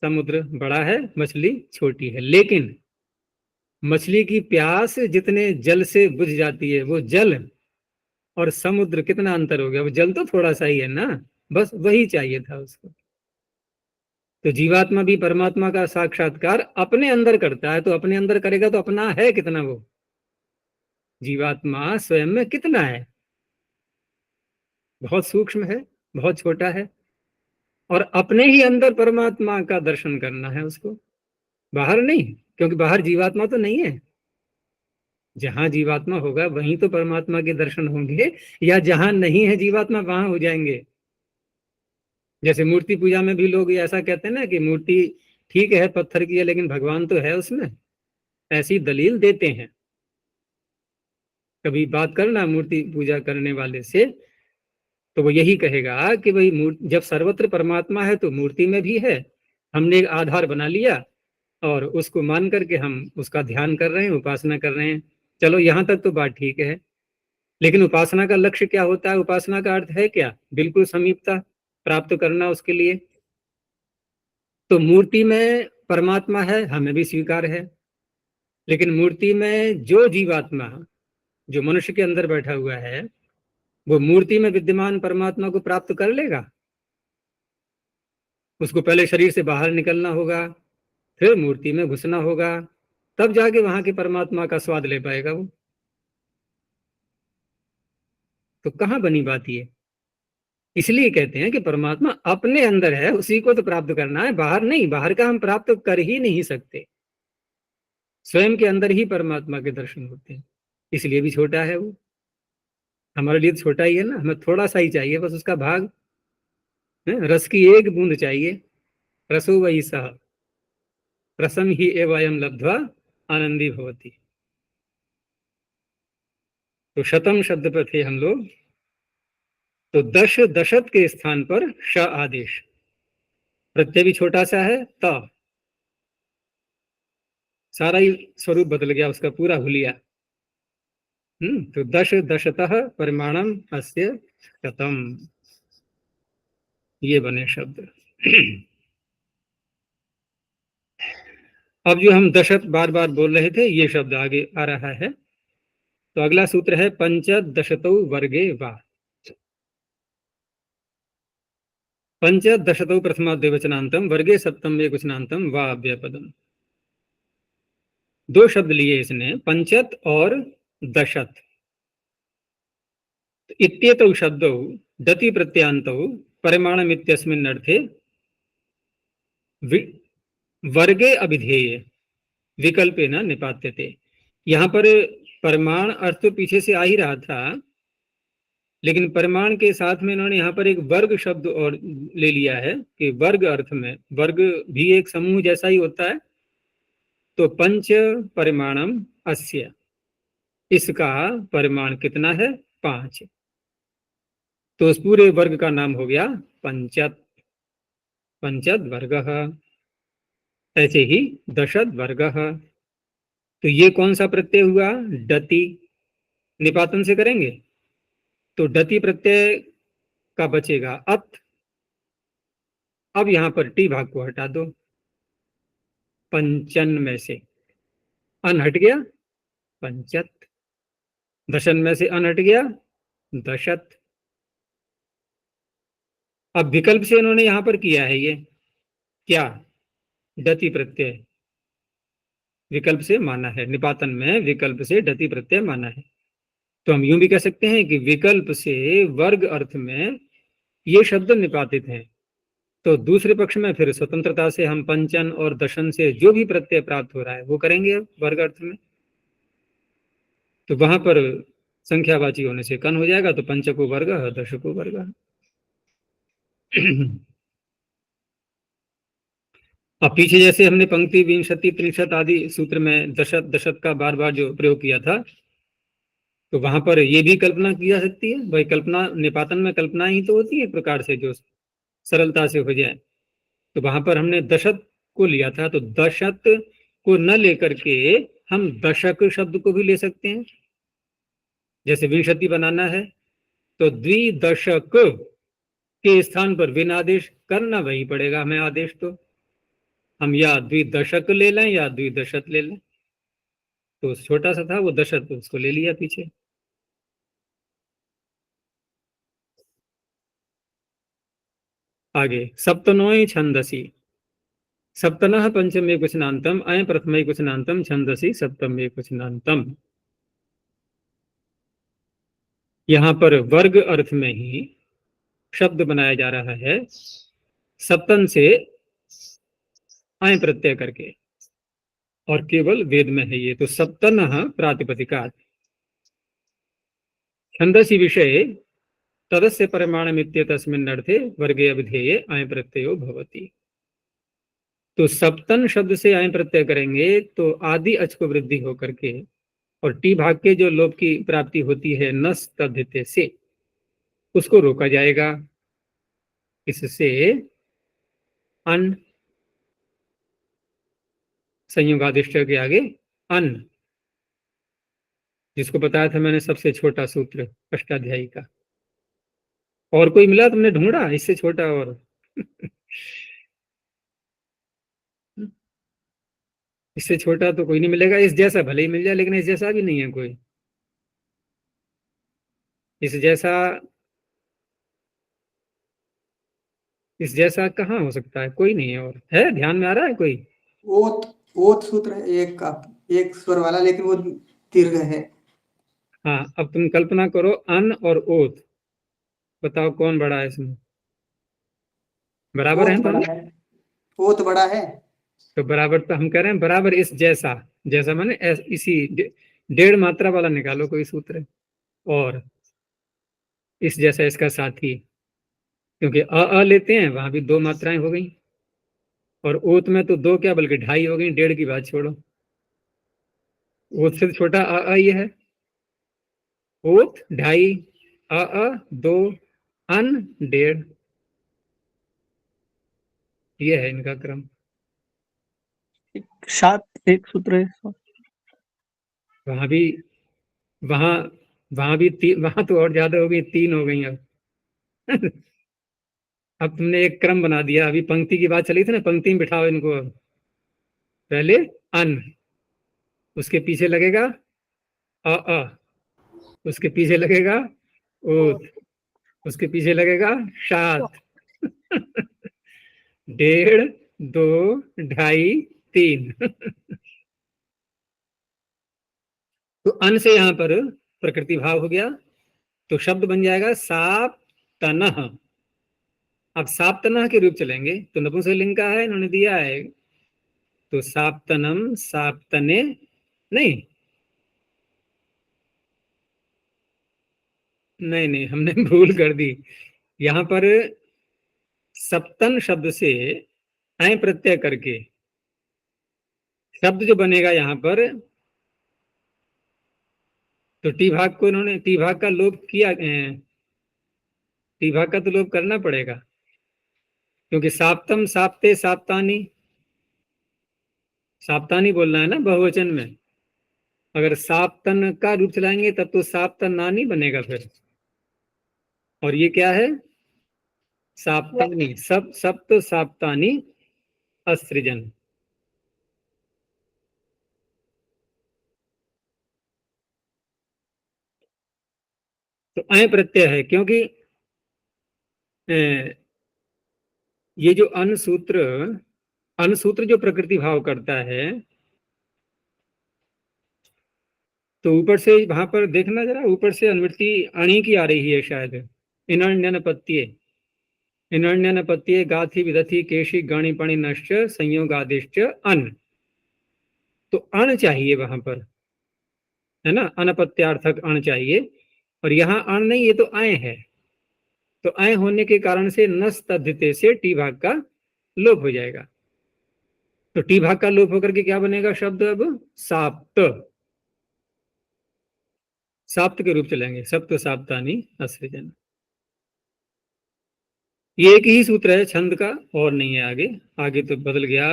समुद्र बड़ा है, मछली छोटी है। लेकिन मछली की प्यास जितने जल से बुझ जाती है, वो जल और समुद्र कितना अंतर हो गया? वो जल तो थोड़ा सा ही है ना, बस वही चाहिए था उसको। तो जीवात्मा भी परमात्मा का साक्षात्कार अपने अंदर करता है, तो अपने अंदर करेगा तो अपना है कितना? वो जीवात्मा स्वयं में कितना है? बहुत सूक्ष्म है, बहुत छोटा है। और अपने ही अंदर परमात्मा का दर्शन करना है उसको, बाहर नहीं, क्योंकि बाहर जीवात्मा तो नहीं है। जहां जीवात्मा होगा वहीं तो परमात्मा के दर्शन होंगे, या जहां नहीं है जीवात्मा वहां हो जाएंगे। जैसे मूर्ति पूजा में भी लोग ऐसा कहते हैं ना कि मूर्ति ठीक है पत्थर की है लेकिन भगवान तो है उसमें, ऐसी दलील देते हैं। कभी बात करना मूर्ति पूजा करने वाले से, तो वो यही कहेगा कि भाई जब सर्वत्र परमात्मा है तो मूर्ति में भी है। हमने एक आधार बना लिया और उसको मान करके हम उसका ध्यान कर रहे हैं, उपासना कर रहे हैं। चलो यहाँ तक तो बात ठीक है, लेकिन उपासना का लक्ष्य क्या होता है? उपासना का अर्थ है क्या? बिल्कुल समीपता प्राप्त करना उसके लिए। तो मूर्ति में परमात्मा है, हमें भी स्वीकार है, लेकिन मूर्ति में जो जीवात्मा, जो मनुष्य के अंदर बैठा हुआ है, वो मूर्ति में विद्यमान परमात्मा को प्राप्त कर लेगा? उसको पहले शरीर से बाहर निकलना होगा, फिर मूर्ति में घुसना होगा, तब जाके वहां के परमात्मा का स्वाद ले पाएगा वो। तो कहाँ बनी बात ये? इसलिए कहते हैं कि परमात्मा अपने अंदर है, उसी को तो प्राप्त करना है, बाहर नहीं। बाहर का हम प्राप्त कर ही नहीं सकते, स्वयं के अंदर ही परमात्मा के दर्शन होते हैं। इसलिए भी छोटा है वो। हमारे लिए छोटा ही है ना, हमें थोड़ा सा ही चाहिए बस उसका भाग है, रस की एक बूंद चाहिए। रसो वही सह रसम ही एवं लब्ध्वा आनंदी भवती। तो शतम शब्द पर थे हम लोग। तो दश दशत के स्थान पर श आदेश, प्रत्यय भी छोटा सा है, त सारा ही स्वरूप बदल गया उसका, पूरा हुलिया। तो दश दशतः परिमाणम अस्य शतम, ये बने शब्द। अब जो हम दशत बार बार बोल रहे थे, ये शब्द आगे आ रहा है। तो अगला सूत्र है पंचदशतौ वर्गे वा। पंचदशतौ प्रथमा द्विवचनांतम वर्गे सप्तम एकवचनांतम वा अव्ययपदम। दो शब्द लिए इसने, पंचत और दशत। इत्येतौ शब्दौ दति प्रत्यांतौ परिमाणम इत्यस्मिन् अर्थे वर्गे अभिधेय विकल्पे न निपात्यते। यहाँ पर परिमाण अर्थ तो पीछे से आ ही रहा था, लेकिन परिमाण के साथ में इन्होंने यहाँ पर एक वर्ग शब्द और ले लिया है कि वर्ग अर्थ में वर्ग भी एक समूह जैसा ही होता है। तो पंच परिमाणम अस्य, इसका परिमाण कितना है? 5। तो उस पूरे वर्ग का नाम हो गया पंचत, पंचद वर्ग। ऐसे ही दशद वर्ग। तो ये कौन सा प्रत्यय हुआ? डति। निपातन से करेंगे तो डति प्रत्यय का बचेगा अत। अब यहां पर टी भाग को हटा दो, पंचन में से अन हट गया, पंचत। दशन में से अन हट गया, दशत। अब विकल्प से इन्होंने यहां पर किया है ये क्या? डति प्रत्यय विकल्प से माना है, निपातन में विकल्प से डति प्रत्यय माना है। तो हम यूं भी कह सकते हैं कि विकल्प से वर्ग अर्थ में ये शब्द निपातित हैं। तो दूसरे पक्ष में फिर स्वतंत्रता से हम पंचन और दशन से जो भी प्रत्यय प्राप्त हो रहा है वो करेंगे वर्ग अर्थ में। तो वहां पर संख्यावाची होने से कन हो जाएगा, तो पंचको वर्ग, दशको वर्ग। अब पीछे जैसे हमने पंक्ति, विंशति, त्रिशत आदि सूत्र में दशत दशत का बार बार जो प्रयोग किया था, तो वहां पर ये भी कल्पना की जा सकती है। भाई कल्पना, निपातन में कल्पना ही तो होती है एक प्रकार से जो सरलता से हो जाए। तो वहां पर हमने दशत को लिया था, तो दशत को न लेकर के हम दशक शब्द को भी ले सकते हैं। जैसे विंशति बनाना है तो द्विदशक के स्थान पर बिन आदेश करना वही पड़ेगा हमें आदेश। तो हम या द्विदशक ले लें या द्विदशत ले लें। तो छोटा सा था वो दशत, उसको ले लिया पीछे। आगे सप्तनोय छंदसी, सप्तनः पंचमे क्वचनांतम अय प्रथमे क्वचनांतम छंदसी सप्तमे क्वचनांतम। यहां पर वर्ग अर्थ में ही शब्द बनाया जा रहा है सप्तन से अय प्रत्यय करके, और केवल वेद में है ये। तो सप्तनः प्रातिपदिका छंदसी विषय तदस्य परिमाणमित्येतस्मिन् अर्थे वर्गे अभिधेये अय प्रत्ययो भवति। तो सप्तन शब्द से अय प्रत्यय करेंगे तो आदि अच को वृद्धि होकर के और टी भाग के जो लोप की प्राप्ति होती है नस तद्धिते से, उसको रोका जाएगा। इससे अन, संयुगादिष्ट के आगे अन, जिसको बताया था मैंने सबसे छोटा सूत्र अष्टाध्यायी का। और कोई मिला तुमने ढूंढा इससे छोटा? और इससे छोटा तो कोई नहीं मिलेगा। इस जैसा भले ही मिल जाए, लेकिन इस जैसा भी नहीं है कोई। इस जैसा, इस जैसा कहाँ हो सकता है? कोई नहीं है। और है ध्यान में आ रहा है कोई? ओत, ओत सूत्र है एक का, एक स्वर वाला, लेकिन वो दीर्घ है। हाँ, अब तुम कल्पना करो अन और ओत, बताओ कौन बड़ा है इसमें? बराबर ओत है बड़ा दोनों? है, ओत बड़ा है। तो बराबर तो हम कह रहे हैं बराबर इस जैसा, जैसा माने इसी डेढ़ मात्रा वाला निकालो कोई सूत्र, और इस जैसा इसका साथी। क्योंकि अ लेते हैं वहां भी दो मात्राएं हो गई, और ओत में तो दो क्या बल्कि ढाई हो गई। डेढ़ की बात छोड़ो, ओत से छोटा ये है। ओत ढाई, दो, अन डेढ़, ये है इनका क्रम। सात एक सूत्र है। वहां भी, वहां वहां भी वहां तो और ज्यादा हो गई, 3 हो गई अब। अब तुमने एक क्रम बना दिया। अभी पंक्ति की बात चली थी ना, पंक्ति में बिठाओ इनको। अब पहले अन, उसके पीछे लगेगा अ, उसके पीछे लगेगा ओत, उसके पीछे लगेगा सात। डेढ़, दो, ढाई, 3। तो अन से यहां पर प्रकृति भाव हो गया, तो शब्द बन जाएगा साप तनह। अब साप तनह के रूप चलेंगे तो नपुंसकलिंग का है, इन्होंने दिया है। तो साप्तनम, साप्तने नहीं, नहीं नहीं, हमने भूल कर दी। यहाँ पर सप्तन शब्द से ऐ प्रत्यय करके शब्द जो बनेगा यहाँ पर, तो टी भाग को इन्होंने टी भाग का लोप किया, टी भाग का तो लोप करना पड़ेगा, क्योंकि साप्तम साप्ते साप्तानी, साप्तानी बोलना है ना बहुवचन में। अगर साप्तन का रूप चलाएंगे तब तो साप्तन नानी बनेगा फिर। और ये क्या है? साप्तानी, सप्त साप्तानी असृजन। तो ऐ प्रत्यय है, क्योंकि ये जो अनसूत्र जो प्रकृति भाव करता है, तो ऊपर से वहां पर देखना जरा, ऊपर से अनुवृत्ति अणी की आ रही है शायद। इनण्यनपत्ये, इनण्यनपत्ये गाथि विदथि केशि गणि पणि नश्च संयोगादिश्च अन। तो अण चाहिए वहां पर, है ना, अनपत्यार्थक अण चाहिए। और यहाँ अण नहीं, ये तो आय है। तो आय होने के कारण से नस तद्धिते से टी भाग का लोप हो जाएगा। तो टी भाग का लोप होकर के क्या बनेगा शब्द? अब साप्त, साप्त के रूप चलेंगे, सप्त साप्तानी असृजन। ये एक ही सूत्र है छंद का, और नहीं है आगे। आगे तो बदल गया।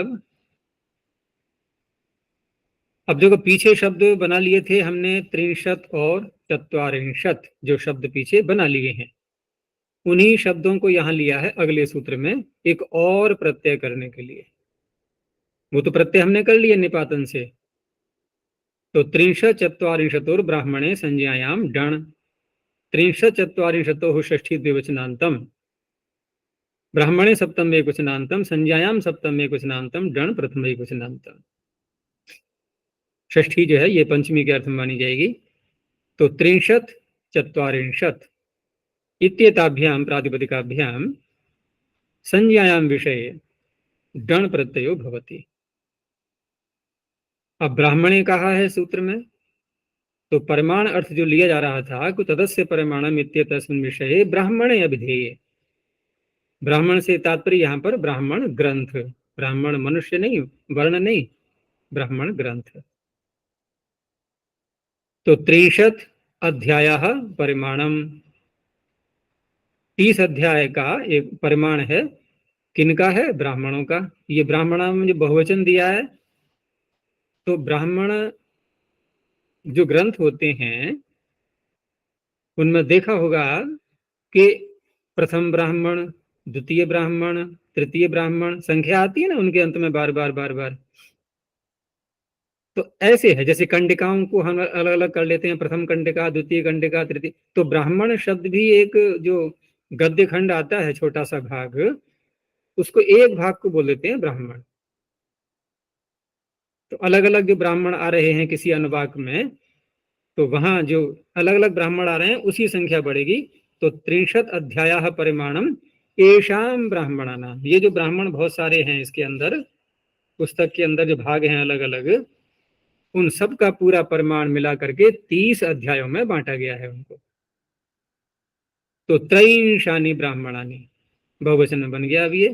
अब देखो, पीछे शब्द बना लिए थे हमने त्रिंशत और चत्वारिंशत, जो शब्द पीछे बना लिए हैं, उन्हीं शब्दों को यहां लिया है अगले सूत्र में एक और प्रत्यय करने के लिए। वो तो प्रत्यय हमने कर लिए निपातन से। तो त्रिंशत चत्वारिंशतोर ब्राह्मणे संज्ञायाम डण, त्रिंशत चत्वारिंशतो षष्ठी द्विवचनांतम, ब्राह्मणे सप्तम एकवचनांतम, संज्ञायाम सप्तम एकवचनांतम, डण प्रथम एकवचनांतम। षष्ठी जो है ये पंचमी के अर्थ में मानी जाएगी। तो त्रिंशत चत्वारिंशत इत्येताभ्याम प्रातिपदिकाभ्याम संज्ञायाम विषये डण प्रत्ययो भवति। अब ब्राह्मणे कहा है सूत्र में, तो परिमाण अर्थ जो लिया जा रहा था कि तदस्य परिमाणम इत्येतस्मिन् विषये ब्राह्मणे अभिधेये। ब्राह्मण से तात्पर्य यहाँ पर ब्राह्मण ग्रंथ, ब्राह्मण मनुष्य नहीं, वर्ण नहीं, ब्राह्मण ग्रंथ। तो 63 अध्यायः परिमाणम, 30 अध्याय का एक परिमाण है। किनका है? ब्राह्मणों का। ये ब्राह्मणों में जो बहुवचन दिया है, तो ब्राह्मण जो ग्रंथ होते हैं उनमें देखा होगा कि प्रथम ब्राह्मण, द्वितीय ब्राह्मण, तृतीय ब्राह्मण, संख्या आती है ना उनके अंत में बार बार बार बार। तो ऐसे है जैसे कंडिकाओं को हम अलग अलग कर लेते हैं, प्रथम कंडिका, द्वितीय कंडिका, तृतीय। तो ब्राह्मण शब्द भी एक जो गद्य खंड आता है, छोटा सा भाग, उसको एक भाग को बोल देते हैं ब्राह्मण। तो अलग अलग जो ब्राह्मण आ रहे हैं किसी अनुवाक में, तो वहां जो अलग अलग ब्राह्मण आ रहे हैं उसी संख्या बढ़ेगी। तो 63 अध्याय परिमाणम एशाम ब्राह्मणानाम, ये जो ब्राह्मण बहुत सारे हैं इसके अंदर, पुस्तक के अंदर जो भाग हैं अलग अलग, उन सब का पूरा परिमाण मिला करके 30 अध्यायों में बांटा गया है उनको। तो त्रयीशानी ब्राह्मणानी बहुवचन में बन गया अब ये।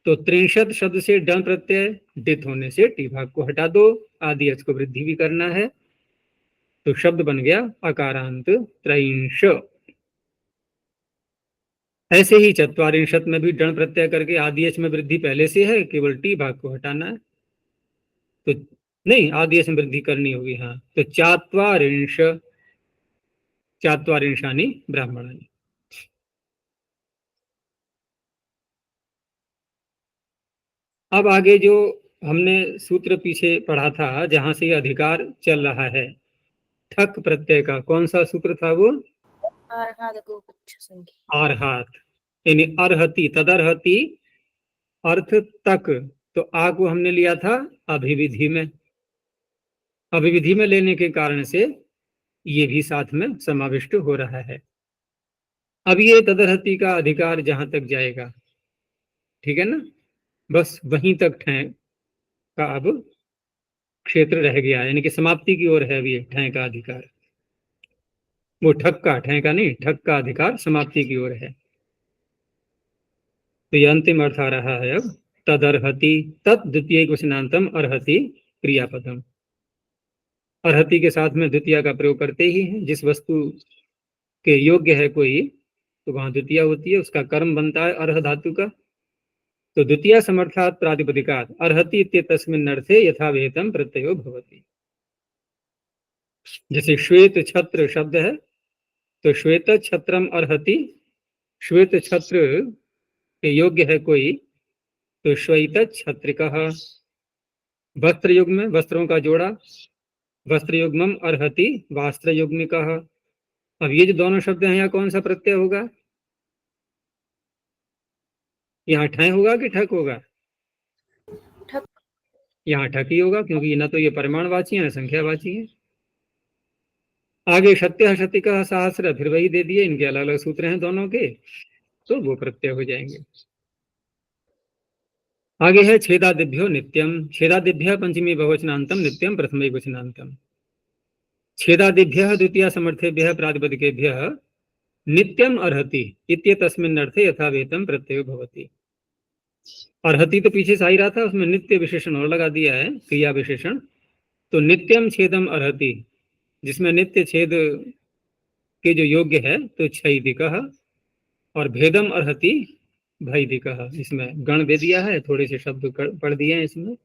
तो 63 शब्द से डन प्रत्यय, डित होने से टी भाग को हटा दो, आदि अच को वृद्धि भी करना है, तो शब्द बन गया अकारांत त्रयींश। ऐसे ही चत्वारिंशत में भी डण प्रत्यय करके आदि अच में वृद्धि पहले से है, केवल टी भाग को हटाना है। तो नहीं, आदि अच में वृद्धि करनी होगी। हाँ, तो चात्वारिंश, चात्वारिंशानी ब्राह्मणानी। अब आगे जो हमने सूत्र पीछे पढ़ा था, जहां से अधिकार चल रहा है ठक प्रत्यय का, कौन सा सूत्र था वो? आर्हात, यानी अर्हति, तदर्हति, अर्थ तक। तो आ को हमने लिया था अभिविधि में, अभिविधि में लेने के कारण से ये भी साथ में समाविष्ट हो रहा है। अब ये तदर्हति का अधिकार जहां तक जाएगा, ठीक है ना, बस वहीं तक ठय का अब क्षेत्र रह गया, यानी कि समाप्ति की ओर है अभी ठय का अधिकार। वो ठक का, ठय का नहीं, ठक का अधिकार समाप्ति की ओर है। तो ये अंतिम अर्थ आ रहा है अब, तदर्हति, तत् द्वितीय क्वेश्चनांतम अर्हति क्रियापदम। अर्हति के साथ में द्वितीय का प्रयोग करते ही हैं। जिस वस्तु के योग्य है कोई, तो वहां द्वितीय होती है, उसका कर्म बनता है अर्ह धातु का। तो द्वितीय समर्थात् प्रातिपदिकात् अर्हति इत्येतस्मिन् अर्थे यथाविहितं प्रत्ययो भवति। जैसे श्वेत छत्र शब्द है, तो श्वेत छत्रम अर्हति, श्वेत छत्र के योग्य है कोई, तो श्वेत छत्रिकः। वस्त्र युग में वस्त्रों का जोड़ा, वस्त्र युग्मम अर्हति वास्त्र युग्मिकः। अब ये जो दोनों शब्द हैं, यहाँ कौन सा प्रत्यय होगा? यहाँ ठय होगा कि ठक होगा? ठक। यहाँ ठक ही होगा, क्योंकि न तो ये परिमाणवाची है न संख्यावाची है। आगे सत्य शतिका सहस्र, फिर वही दे दिए, इनके अलग अलग सूत्र हैं दोनों के, तो वो प्रत्यय हो जाएंगे। आगे है छेदादिभ्यो नित्यम, छेदादिभ्य पंचमी बहुवचनांतम नित्यम प्रथम वचनांतम। छेदादिभ्य द्वितीय समर्थेभ्य प्रातिपदिकेभ्य नित्यम अर्हति इत्येतस्मिन् अर्थे यथावेतम प्रत्ययो भवति। अर्हति तो पीछे से आ ही रहा था, उसमें नित्य विशेषण और लगा दिया है, क्रिया विशेषण। तो नित्यम छेदम अर्हति, जिसमें नित्य छेद के जो योग्य है, तो छैदिकः, और भेदम अर्हति भैदिकः। इसमें गण दे दिया है, थोड़े से शब्द पढ़ दिए हैं इसमें।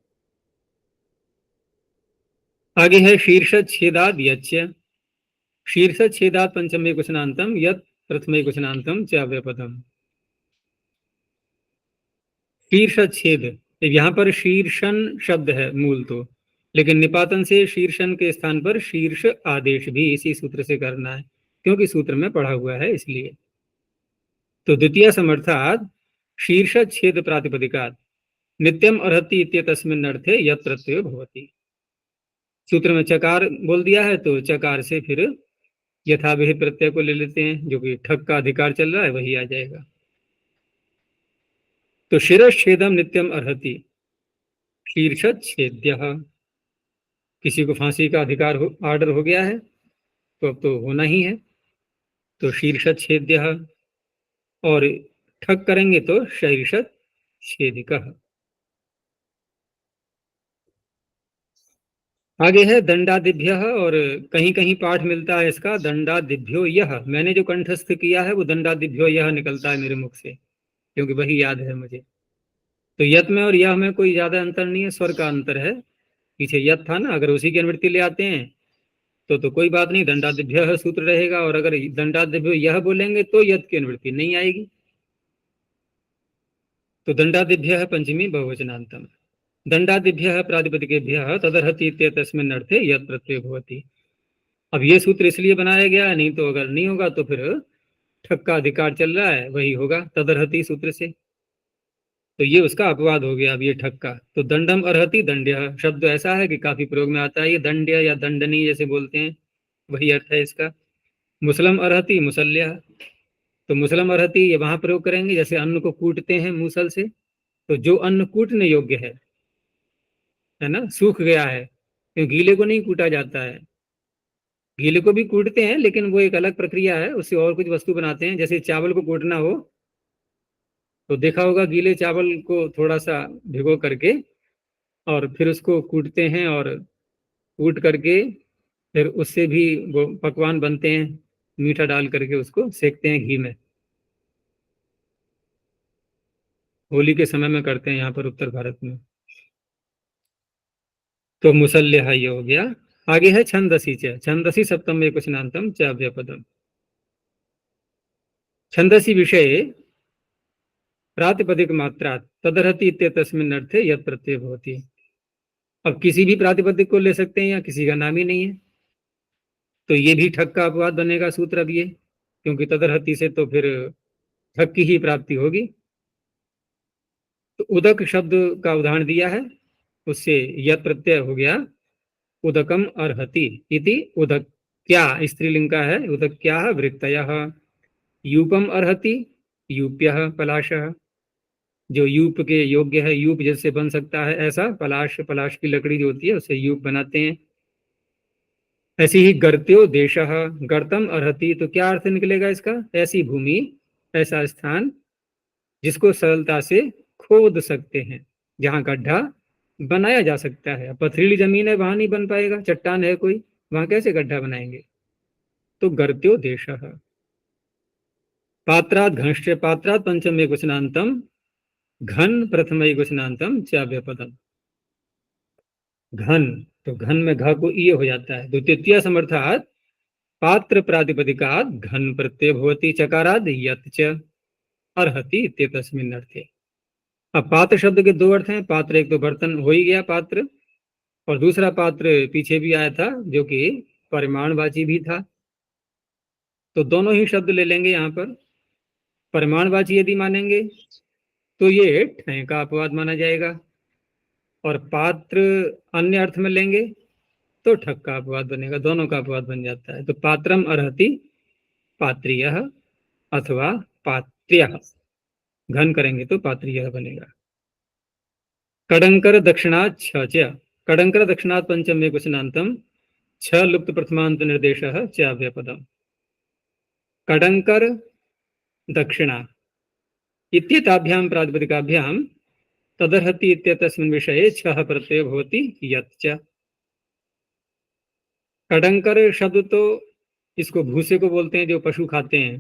आगे है शीर्ष छेदाद यच्च, शीर्ष छेदात पंचमे क्वेश्चनांतम यत् प्रथमे क्वेश्चनांतम च अव्यपदम। शीर्ष छेद, यहाँ पर शीर्षण शब्द है मूल तो, लेकिन निपातन से शीर्षण के स्थान पर शीर्ष आदेश भी इसी सूत्र से करना है, क्योंकि सूत्र में पढ़ा हुआ है इसलिए। तो द्वितीय समर्थात् शीर्ष छेद प्रातिपदिकात् नित्यम अर्हति इत्येतस्मिन् अर्थे यत् प्रत्ययो भवति। सूत्र में चकार बोल दिया है, तो चकार से फिर यथाविहित प्रत्यय को ले लेते हैं, जो कि ठक का अधिकार चल रहा है, वही आ जाएगा। तो शिरश्छेदम नित्यम अर्हति शीर्षच्छेद्यः। किसी को फांसी का अधिकार ऑर्डर हो गया है, तो अब तो होना ही है, तो शीर्षच्छेद्यः। और ठक करेंगे तो शीर्षच्छेदिकः। आगे है दंडादिभ्य, और कहीं कहीं पाठ मिलता है इसका दंडादिभ्यो यह। मैंने जो कंठस्थ किया है वो दंडादिभ्यो यह निकलता है मेरे मुख से, क्योंकि वही याद है मुझे। तो यत में और यह में कोई ज्यादा अंतर नहीं है, स्वर का अंतर है। पीछे यत था ना, अगर उसी की अनुवृत्ति ले आते हैं तो कोई बात नहीं, दंडादिभ्य सूत्र रहेगा। और अगर दंडादिभ्यो यह बोलेंगे तो यत की अनुवृत्ति नहीं आएगी। तो दंडादिभ्य पंचमी बहुवचनांतम, दंडादिभ्य प्रातिपदिकेभ्य तदर्हति इत्येतस्मिन् अर्थे यत् प्रत्ययो भवति। अब ये सूत्र इसलिए बनाया गया, नहीं तो अगर नहीं होगा तो फिर ठक का अधिकार चल रहा है, वही होगा तदर्हति सूत्र से, तो ये उसका अपवाद हो गया अब ये ठक का। तो दंडम अर्हति दंड्य शब्द ऐसा है कि काफी प्रयोग में आता है, ये दंड्य या दंडनी जैसे बोलते हैं, वही अर्थ है इसका। मुसलम अर्हति मुसल्य, तो मुसलम अर्हति ये वहां प्रयोग करेंगे जैसे अन्न को कूटते हैं मूसल से, तो जो अन्न कूटने योग्य है ना, सूख गया है, क्योंकि गीले को नहीं कूटा जाता है। गीले को भी कूटते हैं, लेकिन वो एक अलग प्रक्रिया है, उससे और कुछ वस्तु बनाते हैं। जैसे चावल को कूटना हो, तो देखा होगा गीले चावल को थोड़ा सा भिगो करके और फिर उसको कूटते हैं, और कूट करके फिर उससे भी वो पकवान बनते हैं, मीठा डाल करके उसको सेकते हैं घी में। होली के समय में करते हैं यहाँ पर उत्तर भारत में। तो मुसल्यः ये हो गया। आगे है छंदसी च, छंदसी सप्तम एक वचनांतम च अव्यपदम। छंदसी विषय प्रातिपदिक मात्रा तदर्हति इत्येतस्मिन् अर्थे यत् प्रत्यय भवति। अब किसी भी प्रातिपदिक को ले सकते हैं, या किसी का नाम ही नहीं है, तो ये भी ठक का अपवाद बनेगा सूत्र अब ये, क्योंकि तदर्हति से तो फिर ठक की ही प्राप्ति होगी। तो उदक शब्द का उदाहरण दिया है, उससे यत् प्रत्यय हो गया उदकम अर्हति इति उदक्या, स्त्रीलिंग का है, उदक्या वृत्तयः। यूपम अर्हति यूप्यः पलाशः, जो यूप के योग्य है, यूप जैसे बन सकता है ऐसा पलाश, पलाश की लकड़ी जो होती है उससे यूप बनाते हैं। ऐसी ही गर्त्यो देशः गर्तम अर्हति, तो क्या अर्थ निकलेगा इसका? ऐसी भूमि, ऐसा स्थान जिसको सरलता से खोद सकते हैं, जहां गड्ढा बनाया जा सकता है। पथरीली जमीन है वहां नहीं बन पाएगा, चट्टान है कोई, वहां कैसे गड्ढा बनाएंगे? तो गर्त्यो देशः। पात्रात् घंश्च, पात्रात् पंचम एकवचनांतम, घन प्रथम एकवचनांतम च व्यापदम। घन, तो घन में घ को ईय हो जाता है। द्वितीय समर्थात् पात्र प्रातिपदिकात् घन प्रत्यय भवति, चकाराद् यत् च अर्हति इत्येतस्मिन् अर्थे। अब पात्र शब्द के दो अर्थ हैं। पात्र एक तो बर्तन हो ही गया पात्र, और दूसरा पात्र पीछे भी आया था जो कि परिमाणवाची भी था। तो दोनों ही शब्द ले लेंगे यहाँ पर। परिमाणवाची यदि मानेंगे तो ये ठय का अपवाद माना जाएगा, और पात्र अन्य अर्थ में लेंगे तो ठक का अपवाद बनेगा, दोनों का अपवाद बन जाता है। तो पात्रम अर्हति पात्रीयः अथवा पात्र्यः, घन करेंगे तो पात्रीयः बनेगा। कडंकर दक्षिणात् छ च, कडंकर दक्षिणात् पंचम एकवचनांतम, छ लुप्त प्रथमांत निर्देशः च व्यापदम्। कडंकर दक्षिणा इत्येताभ्यां प्रातिपदिकाभ्यां तदर्हति इत्येतस्मिन् विषये छः प्रत्यय भवति यत् च। कडंकर शब्द तो इसको भूसे को बोलते हैं जो पशु खाते हैं।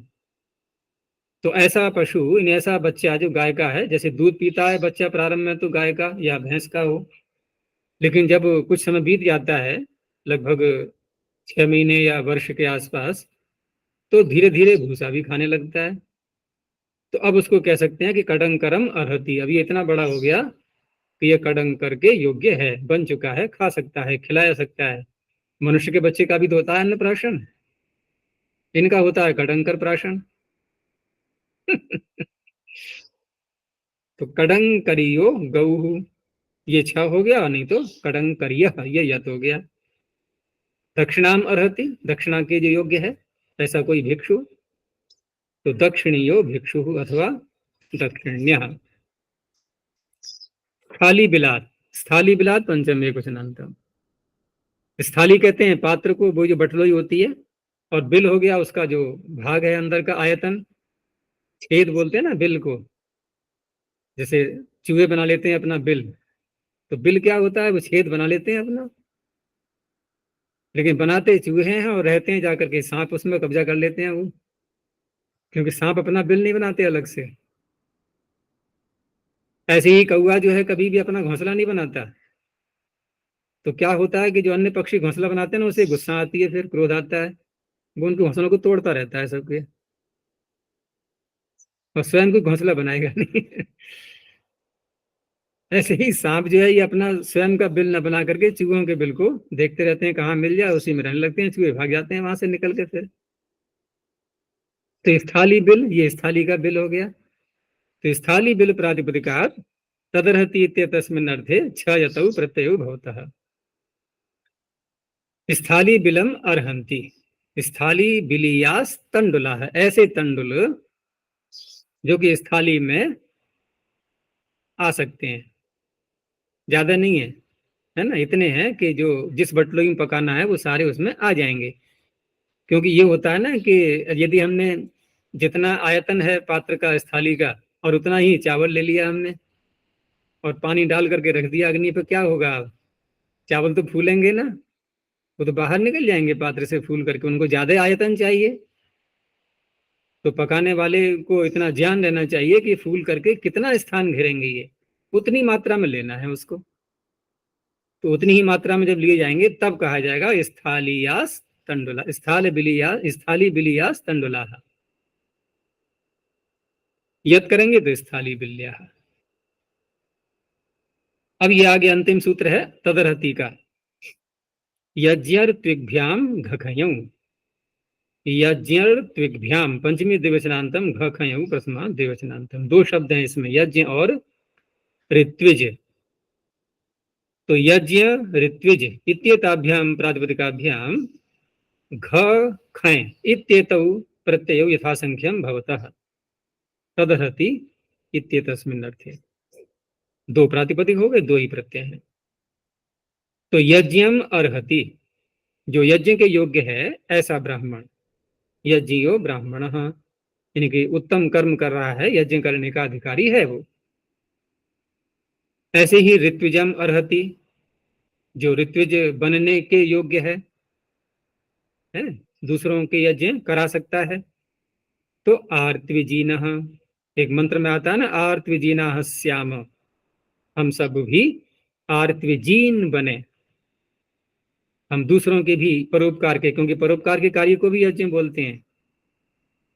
तो ऐसा पशु, इन ऐसा बच्चा जो गाय का है, जैसे दूध पीता है बच्चा प्रारंभ में तो गाय का या भैंस का हो, लेकिन जब कुछ समय बीत जाता है, लगभग 6 महीने या वर्ष के आसपास, तो धीरे धीरे भूसा भी खाने लगता है। तो अब उसको कह सकते हैं कि कडंकरम अर्हति, अब ये इतना बड़ा हो गया कि ये कडंकर के योग्य है, बन चुका है, खा सकता है, खिलाया सकता है। मनुष्य के बच्चे का भी तो होता है अन्न प्राशन, इनका होता है कडंकर प्राशन। तो कडंकरियो गौहु, ये छ हो गया, नहीं तो कडंकरिय ये यत हो गया। दक्षिणाम अर्हति, दक्षिणा के जो योग्य है ऐसा कोई भिक्षु, तो दक्षिणीयो भिक्षु अथवा दक्षिण्यः। स्थाली बिलात, स्थाली बिलात पंचम एकवचनांतम। स्थाली कहते हैं पात्र को, वो जो बटलोई होती है, और बिल हो गया उसका जो भाग है अंदर का आयतन, छेद बोलते हैं ना बिल को। जैसे चूहे बना लेते हैं अपना बिल, तो बिल क्या होता है? वो छेद बना लेते हैं अपना, लेकिन बनाते चूहे हैं और रहते हैं जाकर के सांप उसमें कब्जा कर लेते हैं वो, क्योंकि सांप अपना बिल नहीं बनाते अलग से। ऐसे ही कौआ जो है कभी भी अपना घोंसला नहीं बनाता। तो क्या होता है कि जो अन्य पक्षी घोंसला बनाते हैं ना, उसे गुस्सा आती है, फिर क्रोध आता है, वो उनके घोंसलों को तोड़ता रहता है सबके, और स्वयं कोई घोंसला बनाएगा नहीं। ऐसे ही सांप जो है ये अपना स्वयं का बिल न बना करके चूहों के बिल को देखते रहते हैं, कहाँ मिल जाए उसी में रहने लगते हैं, चूहे भाग जाते हैं वहां से निकल के। फिर तो स्थाली बिल, ये स्थाली का बिल हो गया। तो स्थाली बिल प्रातिपदिकात् तदर्हति इत्येतस्मिन् अर्थे छ यतौ प्रत्ययो भवतः। स्थाली बिलम अर्हन्ति, स्थाली बिलियास तंडुला है, ऐसे तंडुल जो कि स्थाली में आ सकते हैं, ज्यादा नहीं है ना, इतने हैं कि जो जिस बटलोई में पकाना है वो सारे उसमें आ जाएंगे। क्योंकि ये होता है ना कि यदि हमने जितना आयतन है पात्र का स्थाली का, और उतना ही चावल ले लिया हमने और पानी डाल करके रख दिया अग्नि पर, क्या होगा? अब चावल तो फूलेंगे ना, वो तो बाहर निकल जाएंगे पात्र से फूल करके, उनको ज्यादा आयतन चाहिए। तो पकाने वाले को इतना ध्यान रहना चाहिए कि फूल करके कितना स्थान घेरेंगे, ये उतनी मात्रा में लेना है उसको। तो उतनी ही मात्रा में जब लिए जाएंगे तब कहा जाएगा स्थालियास तंडुला, स्थाली बिलियास तंडुला। यत करेंगे तो स्थाली बिल्या। अब ये आगे अंतिम सूत्र है तदर्हति का। यज्ञर त्विग्भ्याम घखयं, यज्ञर त्विग्भ्याम पंचमी द्विवचनांतम, घखयं प्रथमा द्विवचनांतम। दो शब्द हैं इसमें, यज्ञ और ऋत्विज। तो यज्ञ ऋत्विज इत्येताभ्याम प्रातिपदिकाभ्याम घ खय इत्येतौ प्रत्ययौ यथासंख्यम भवतः तदर्हति इत्येतस्मिन् अर्थे। दो प्रातिपदिक हो गए, दो ही प्रत्यय हैं। तो यज्ञम अर्हति, जो यज्ञ के योग्य है ऐसा ब्राह्मण, यज्ञो ब्राह्मण, यानी कि उत्तम कर्म कर रहा है, यज्ञ करने का अधिकारी है वो। ऐसे ही ऋत्विजम अर्हति, जो ऋत्विज बनने के योग्य है, दूसरों के यज्ञ करा सकता है। तो आर्तविजीन, एक मंत्र में आता है ना, आर्तविजीना श्याम, हम सब भी आर्तविजीन बने, हम दूसरों के भी परोपकार के, क्योंकि परोपकार के कार्य को भी यज्ञ बोलते हैं,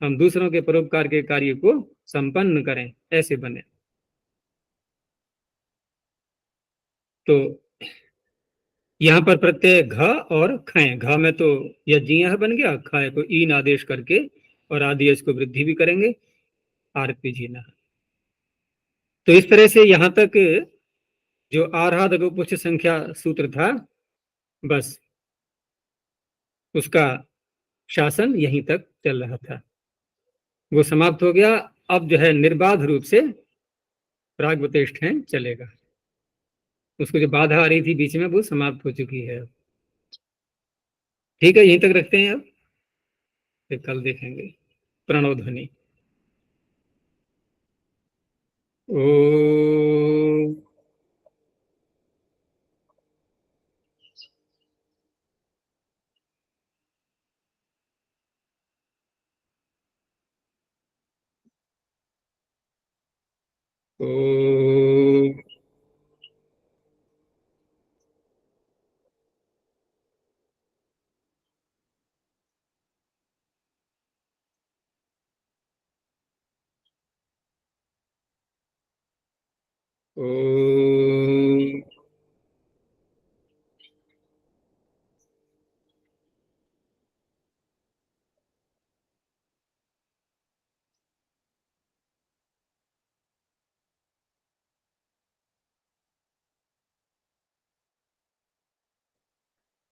हम दूसरों के परोपकार के कार्य को संपन्न करें, ऐसे बने। तो यहाँ पर प्रत्यय घ और खय, घ में तो यज्ञ बन गया, खय को ईन आदेश करके और आदेश को वृद्धि भी करेंगे, आर्तविजीना। तो इस तरह से यहाँ तक जो आराध पुष्ट संख्या सूत्र था, बस उसका शासन यहीं तक चल रहा था, वो समाप्त हो गया। अब जो है निर्बाध रूप से प्राग्वतिष्ठेन चलेगा, उसको जो बाधा आ रही थी बीच में वो समाप्त हो चुकी है। ठीक है, यहीं तक रखते हैं, अब फिर कल देखेंगे। प्रणव ध्वनि। ओ ओ ओ